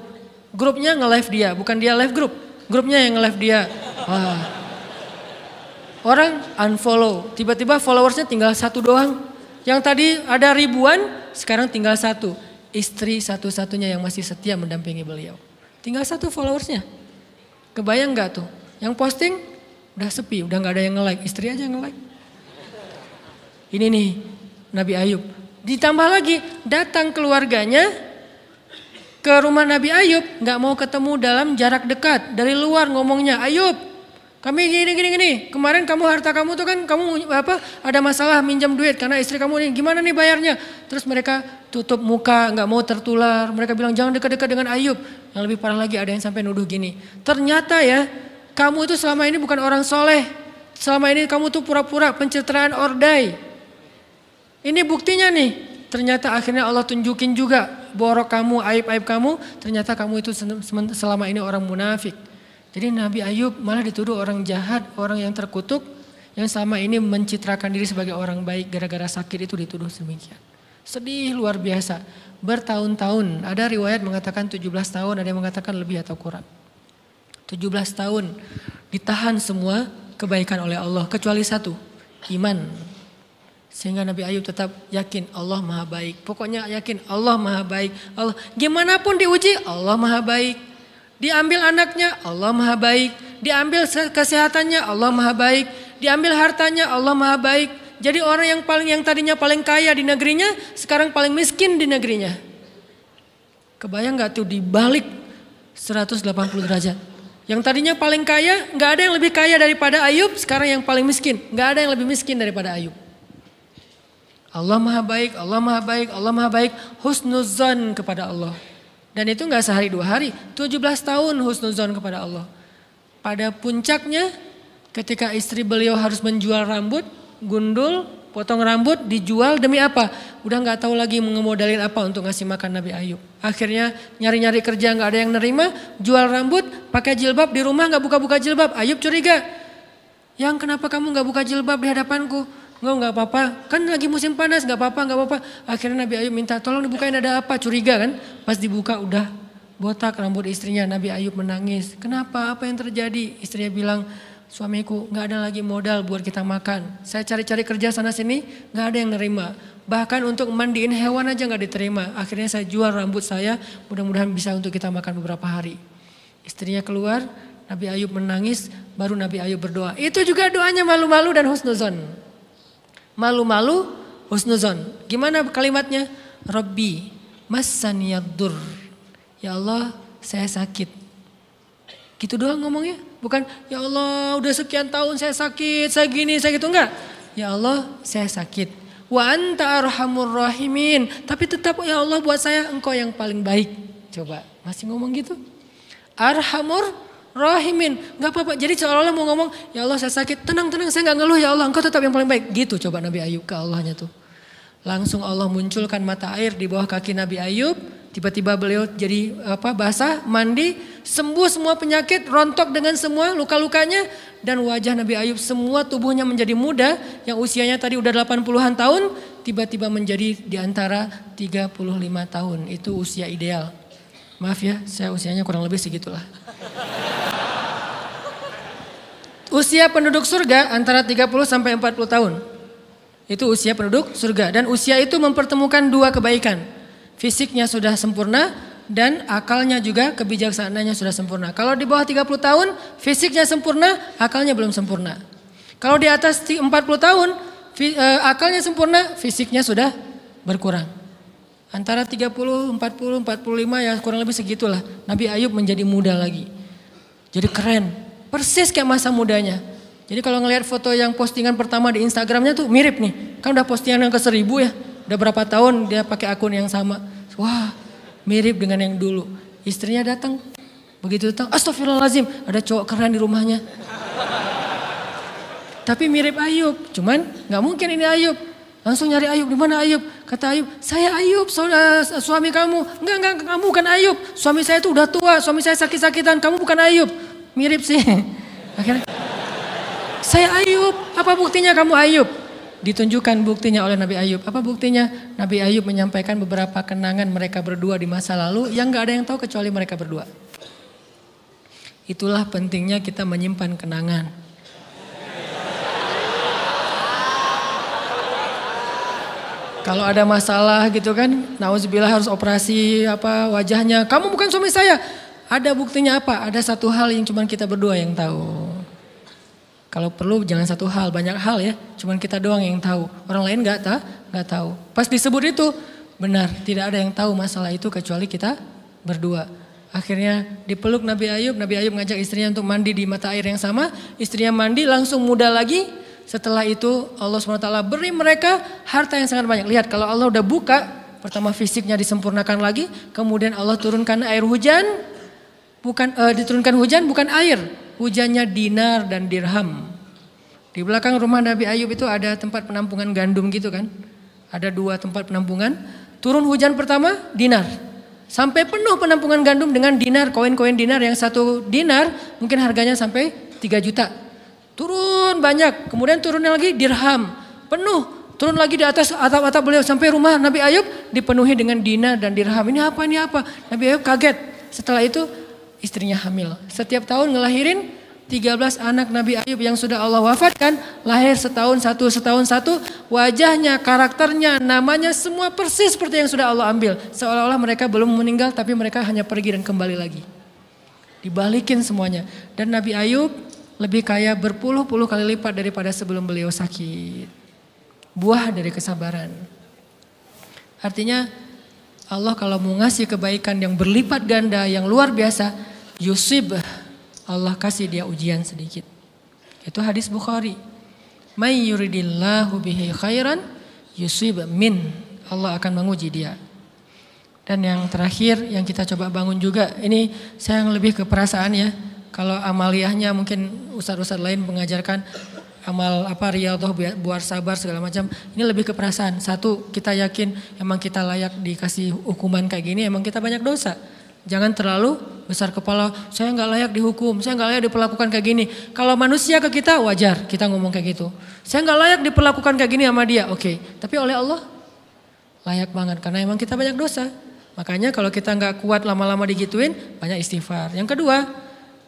Grupnya nge-live dia. Bukan dia live grup. Grupnya yang nge-live dia. Orang unfollow. Tiba-tiba followersnya tinggal 1 doang. Yang tadi ada ribuan, sekarang tinggal 1. Istri satu-satunya yang masih setia mendampingi beliau. Tinggal 1 followersnya. Kebayang gak tuh? Yang posting udah sepi, udah gak ada yang nge-like. Istri aja nge-like. Ini nih Nabi Ayub. Ditambah lagi datang keluarganya ke rumah Nabi Ayub. Gak mau ketemu dalam jarak dekat. Dari luar ngomongnya, Ayub. Kami gini. Kemarin kamu harta kamu tuh kan kamu ada masalah minjam duit karena istri kamu ini gimana nih bayarnya? Terus mereka tutup muka, nggak mau tertular. Mereka bilang jangan dekat-dekat dengan Ayub. Yang lebih parah lagi ada yang sampai nuduh gini. Ternyata ya kamu itu selama ini bukan orang soleh. Selama ini kamu tuh pura-pura pencitraan ordai. Ini buktinya nih. Ternyata akhirnya Allah tunjukin juga borok kamu, aib-aib kamu. Ternyata kamu itu selama ini orang munafik. Jadi Nabi Ayub malah dituduh orang jahat, orang yang terkutuk, yang selama ini mencitrakan diri sebagai orang baik gara-gara sakit itu dituduh demikian. Sedih luar biasa, bertahun-tahun, ada riwayat mengatakan 17 tahun, ada yang mengatakan lebih atau kurang. 17 tahun ditahan semua kebaikan oleh Allah, kecuali 1, iman. Sehingga Nabi Ayub tetap yakin Allah maha baik, pokoknya yakin Allah maha baik. Allah, gimana pun diuji Allah maha baik. Diambil anaknya Allah maha baik. Diambil kesehatannya Allah maha baik. Diambil hartanya Allah maha baik. Jadi orang yang tadinya paling kaya di negerinya sekarang paling miskin di negerinya. Kebayang gak tuh dibalik 180 derajat. Yang tadinya paling kaya gak ada yang lebih kaya daripada Ayub. Sekarang yang paling miskin. Gak ada yang lebih miskin daripada Ayub. Allah maha baik, Allah maha baik, Allah maha baik. Husnuzan kepada Allah. Dan itu gak sehari 2 hari, 17 tahun husnuzon kepada Allah. Pada puncaknya ketika istri beliau harus menjual rambut, gundul, Potong rambut dijual demi apa? Udah nggak tahu lagi ngemodalin apa untuk ngasih makan Nabi Ayub. Akhirnya nyari-nyari kerja nggak ada yang nerima, jual rambut, pakai jilbab di rumah nggak buka-buka jilbab. Ayub curiga, yang kenapa kamu nggak buka jilbab di hadapanku? Nggak apa-apa, kan lagi musim panas, nggak apa-apa. Akhirnya Nabi Ayub minta tolong dibukain, ada apa? Curiga kan? Pas dibuka udah botak rambut istrinya. Nabi Ayub menangis. Kenapa? Apa yang terjadi? Istrinya bilang, suamiku nggak ada lagi modal buat kita makan. Saya cari-cari kerja sana sini nggak ada yang nerima. Bahkan untuk mandiin hewan aja nggak diterima. Akhirnya saya jual rambut saya, mudah-mudahan bisa untuk kita makan beberapa hari. Istrinya keluar, Nabi Ayub menangis, baru Nabi Ayub berdoa. Itu juga doanya malu-malu dan husnuzon. Malu-malu, husnuzon. Gimana kalimatnya? Rabbi massaniyaddur. Ya Allah, saya sakit. Gitu doang ngomongnya. Bukan, ya Allah udah sekian tahun saya sakit, saya gini, saya gitu. Enggak. Ya Allah saya sakit. Wa anta arhamur rahimin. Tapi tetap ya Allah buat saya engkau yang paling baik. Coba, masih ngomong gitu. Arhamur rahimin. Enggak apa-apa. Jadi seolah-olah mau ngomong, ya Allah saya sakit. Tenang, saya enggak ngeluh ya Allah. Engkau tetap yang paling baik. Gitu coba Nabi Ayub ke Allahnya tuh. Langsung Allah munculkan mata air di bawah kaki Nabi Ayub. Tiba-tiba beliau jadi basah, mandi, sembuh semua penyakit, rontok dengan semua luka-lukanya. Dan wajah Nabi Ayub semua tubuhnya menjadi muda. Yang usianya tadi udah 80-an tahun, tiba-tiba menjadi di antara 35 tahun. Itu usia ideal. Maaf ya, saya usianya kurang lebih segitulah. Usia penduduk surga antara 30 sampai 40 tahun. Itu usia penduduk surga. Dan usia itu mempertemukan dua kebaikan. Fisiknya sudah sempurna dan akalnya juga kebijaksanaannya sudah sempurna. Kalau di bawah 30 tahun fisiknya sempurna, akalnya belum sempurna. Kalau di atas 40 tahun akalnya sempurna, fisiknya sudah berkurang. Antara 30, 40, 45 ya kurang lebih segitulah. Nabi Ayub menjadi muda lagi. Jadi keren, persis kayak masa mudanya. Jadi kalau ngelihat foto yang postingan pertama di Instagramnya tuh mirip nih. Kan udah postingan yang ke 1000 ya. Udah berapa tahun dia pakai akun yang sama. Wah mirip dengan yang dulu. Istrinya datang. Begitu datang, astagfirullahaladzim. Ada cowok keren di rumahnya. Tapi mirip Ayub. Cuman gak mungkin ini Ayub. Langsung nyari Ayub. Di mana Ayub? Kata Ayub, saya Ayub suami kamu. Enggak, kamu bukan Ayub. Suami saya itu udah tua. Suami saya sakit-sakitan. Kamu bukan Ayub. Mirip sih. Akhirnya, saya Ayub. Apa buktinya kamu Ayub? Ditunjukkan buktinya oleh Nabi Ayub. Apa buktinya? Nabi Ayub menyampaikan beberapa kenangan mereka berdua di masa lalu yang gak ada yang tahu kecuali mereka berdua. Itulah pentingnya kita menyimpan kenangan. Kalau ada masalah gitu kan, nauzubillah harus operasi wajahnya. Kamu bukan suami saya. Ada buktinya apa? Ada satu hal yang cuma kita berdua yang tahu. Kalau perlu jangan satu hal, banyak hal ya. Cuman kita doang yang tahu. Orang lain nggak tahu. Pas disebut itu benar, tidak ada yang tahu masalah itu kecuali kita berdua. Akhirnya dipeluk Nabi Ayub ngajak istrinya untuk mandi di mata air yang sama. Istrinya mandi langsung muda lagi. Setelah itu Allah SWT beri mereka harta yang sangat banyak. Lihat kalau Allah udah buka, pertama fisiknya disempurnakan lagi. Kemudian Allah turunkan air hujan. Diturunkan hujan bukan air. Hujannya dinar dan dirham. Di belakang rumah Nabi Ayub itu ada tempat penampungan gandum gitu kan. Ada 2 tempat penampungan. Turun hujan pertama dinar. Sampai penuh penampungan gandum dengan dinar. Koin-koin dinar yang 1 dinar mungkin harganya sampai 3 juta. Turun banyak. Kemudian turunnya lagi dirham. Penuh. Turun lagi di atas atap-atap beliau. Sampai rumah Nabi Ayub dipenuhi dengan dinar dan dirham. Ini apa? Nabi Ayub kaget. Setelah itu istrinya hamil. Setiap tahun ngelahirin 13 anak Nabi Ayub yang sudah Allah wafatkan. Lahir setahun satu. Wajahnya, karakternya, namanya semua persis seperti yang sudah Allah ambil. Seolah-olah mereka belum meninggal tapi mereka hanya pergi dan kembali lagi. Dibalikin semuanya. Dan Nabi Ayub lebih kaya berpuluh-puluh kali lipat daripada sebelum beliau sakit. Buah dari kesabaran. Artinya Allah kalau mau ngasih kebaikan yang berlipat ganda, yang luar biasa, yusib, Allah kasih dia ujian sedikit. Itu hadis Bukhari. May yuridillahu bihi khairan yusib min. Allah akan menguji dia. Dan yang terakhir yang kita coba bangun juga, ini saya yang lebih ke perasaan ya. Kalau amaliyahnya mungkin ustadz-ustadz lain mengajarkan amal riyadhah buat sabar segala macam, ini lebih ke perasaan. Satu, kita yakin emang kita layak dikasih hukuman kayak gini, emang kita banyak dosa. Jangan terlalu besar kepala, saya nggak layak dihukum, saya nggak layak diperlakukan kayak gini. Kalau manusia ke kita wajar kita ngomong kayak gitu. Saya nggak layak diperlakukan kayak gini sama dia, oke. Tapi oleh Allah layak banget karena emang kita banyak dosa. Makanya kalau kita nggak kuat lama-lama digituin, banyak istighfar. Yang kedua,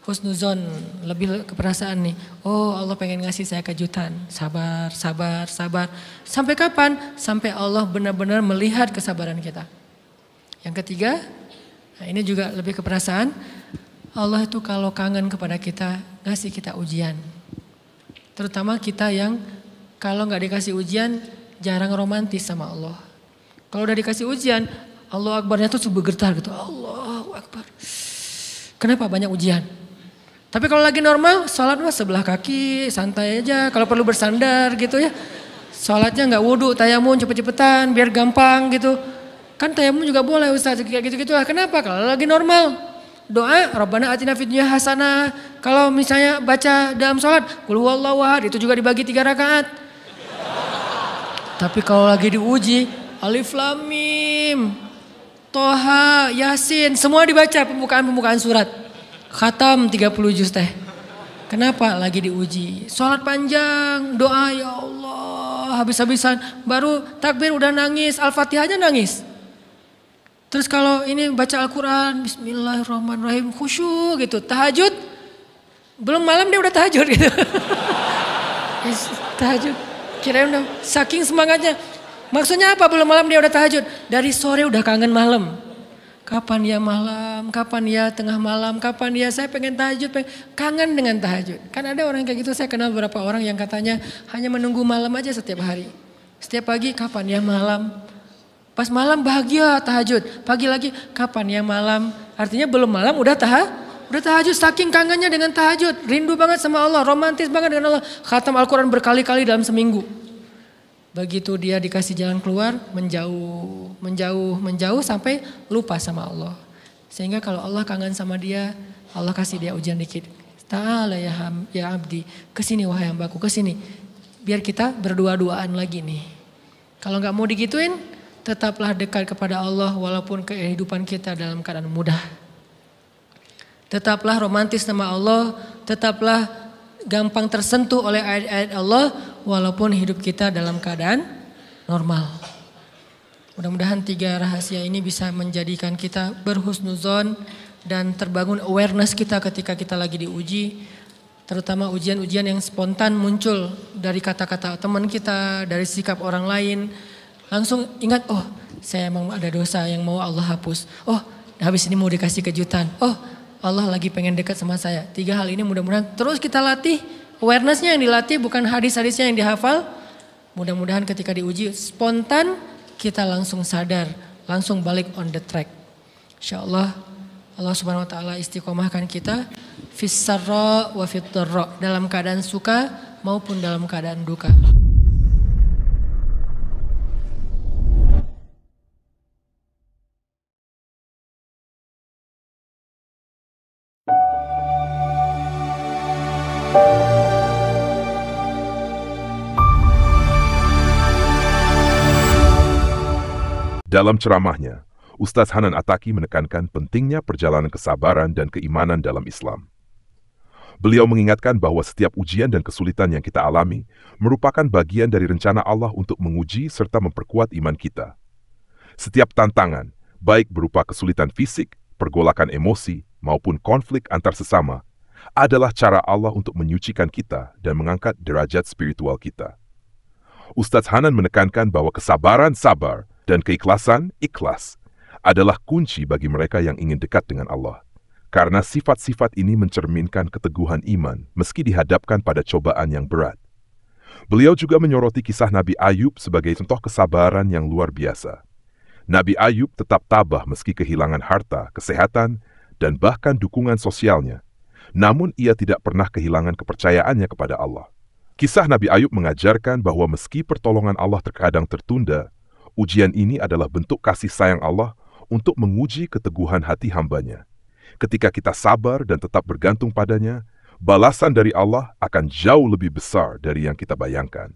husnuzon, lebih ke perasaan nih. Oh, Allah pengen ngasih saya kejutan. Sabar, sabar, sabar. Sampai kapan? Sampai Allah benar-benar melihat kesabaran kita. Yang ketiga, nah ini juga lebih ke perasaan. Allah itu kalau kangen kepada kita, ngasih kita ujian. Terutama kita yang kalau nggak dikasih ujian, jarang romantis sama Allah. Kalau udah dikasih ujian, Allah Akbarnya tuh bergetar gitu. Allahu Akbar. Kenapa banyak ujian? Tapi kalau lagi normal, sholat mah sebelah kaki, santai aja. Kalau perlu bersandar gitu ya. Sholatnya nggak wudhu, tayamum cepet-cepetan, biar gampang gitu. Kan tayamum juga boleh Ustaz, kayak gitu-gitu lah. Kenapa? Kalau lagi normal, doa Rabbana atina fid dunya hasanah. Kalau misalnya baca dalam sholat, qul huwallahu ahad, itu juga dibagi 3 rakaat. Tapi kalau lagi diuji, Alif Lam Mim, Toha, Yasin, semua dibaca pembukaan surat. Khatam 30 juz teh. Kenapa? Lagi diuji. Sholat panjang, doa ya Allah, habis-habisan. Baru takbir udah nangis, Al-Fatihahnya nangis. Terus kalau ini baca Al-Quran, Bismillahirrahmanirrahim, khusyuk gitu. Tahajud, belum malam dia udah tahajud gitu. Tahajud, kirain udah saking semangatnya. Maksudnya apa belum malam dia udah tahajud? Dari sore udah kangen malam. Kapan ya malam, kapan ya tengah malam, kapan ya saya pengen tahajud, kangen dengan tahajud. Kan ada orang kayak gitu, saya kenal beberapa orang yang katanya hanya menunggu malam aja setiap hari. Setiap pagi kapan ya malam. Pas malam bahagia tahajud, pagi lagi kapan ya malam. Artinya belum malam udah tahajud, saking kangennya dengan tahajud. Rindu banget sama Allah, romantis banget dengan Allah. Khatam Al-Quran berkali-kali dalam seminggu. Begitu dia dikasih jalan keluar, menjauh sampai lupa sama Allah. Sehingga kalau Allah kangen sama dia, Allah kasih dia ujian dikit. Ta'ala ya abdi, kesini wahai hambaku, kesini. Biar kita berdua-duaan lagi nih. Kalau gak mau digituin, tetaplah dekat kepada Allah walaupun kehidupan kita dalam keadaan mudah. Tetaplah romantis sama Allah, tetaplah gampang tersentuh oleh ayat-ayat Allah walaupun hidup kita dalam keadaan normal. Mudah-mudahan 3 rahasia ini bisa menjadikan kita berhusnuzon dan terbangun awareness kita ketika kita lagi diuji. Terutama ujian-ujian yang spontan muncul dari kata-kata teman kita, dari sikap orang lain. Langsung ingat, oh saya emang ada dosa yang mau Allah hapus. Oh habis ini mau dikasih kejutan. Oh Allah lagi pengen dekat sama saya. 3 hal ini mudah-mudahan terus kita latih. Awarenessnya yang dilatih bukan hadis-hadisnya yang dihafal. Mudah-mudahan ketika diuji spontan kita langsung sadar. Langsung balik on the track. InsyaAllah Allah subhanahu wa ta'ala istiqomahkan kita. Fis-sarra wa fit-dharra. Dalam keadaan suka maupun dalam keadaan duka. Dalam ceramahnya, Ustaz Hanan Attaqi menekankan pentingnya perjalanan kesabaran dan keimanan dalam Islam. Beliau mengingatkan bahwa setiap ujian dan kesulitan yang kita alami merupakan bagian dari rencana Allah untuk menguji serta memperkuat iman kita. Setiap tantangan, baik berupa kesulitan fisik, pergolakan emosi, maupun konflik antar sesama, adalah cara Allah untuk menyucikan kita dan mengangkat derajat spiritual kita. Ustaz Hanan menekankan bahwa kesabaran sabar dan keikhlasan ikhlas adalah kunci bagi mereka yang ingin dekat dengan Allah. Karena sifat-sifat ini mencerminkan keteguhan iman meski dihadapkan pada cobaan yang berat. Beliau juga menyoroti kisah Nabi Ayub sebagai contoh kesabaran yang luar biasa. Nabi Ayub tetap tabah meski kehilangan harta, kesehatan, dan bahkan dukungan sosialnya. Namun ia tidak pernah kehilangan kepercayaannya kepada Allah. Kisah Nabi Ayub mengajarkan bahwa meski pertolongan Allah terkadang tertunda, ujian ini adalah bentuk kasih sayang Allah untuk menguji keteguhan hati hambanya. Ketika kita sabar dan tetap bergantung padanya, balasan dari Allah akan jauh lebih besar dari yang kita bayangkan.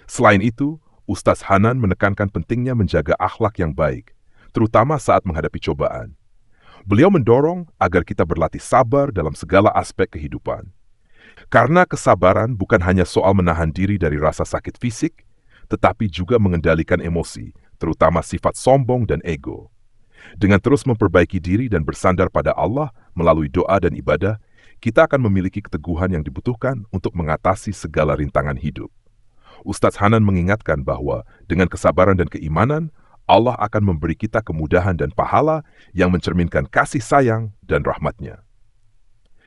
Selain itu, Ustaz Hanan menekankan pentingnya menjaga akhlak yang baik, terutama saat menghadapi cobaan. Beliau mendorong agar kita berlatih sabar dalam segala aspek kehidupan. Karena kesabaran bukan hanya soal menahan diri dari rasa sakit fisik, tetapi juga mengendalikan emosi, terutama sifat sombong dan ego. Dengan terus memperbaiki diri dan bersandar pada Allah melalui doa dan ibadah, kita akan memiliki keteguhan yang dibutuhkan untuk mengatasi segala rintangan hidup. Ustaz Hanan mengingatkan bahwa dengan kesabaran dan keimanan, Allah akan memberi kita kemudahan dan pahala yang mencerminkan kasih sayang dan rahmat-Nya.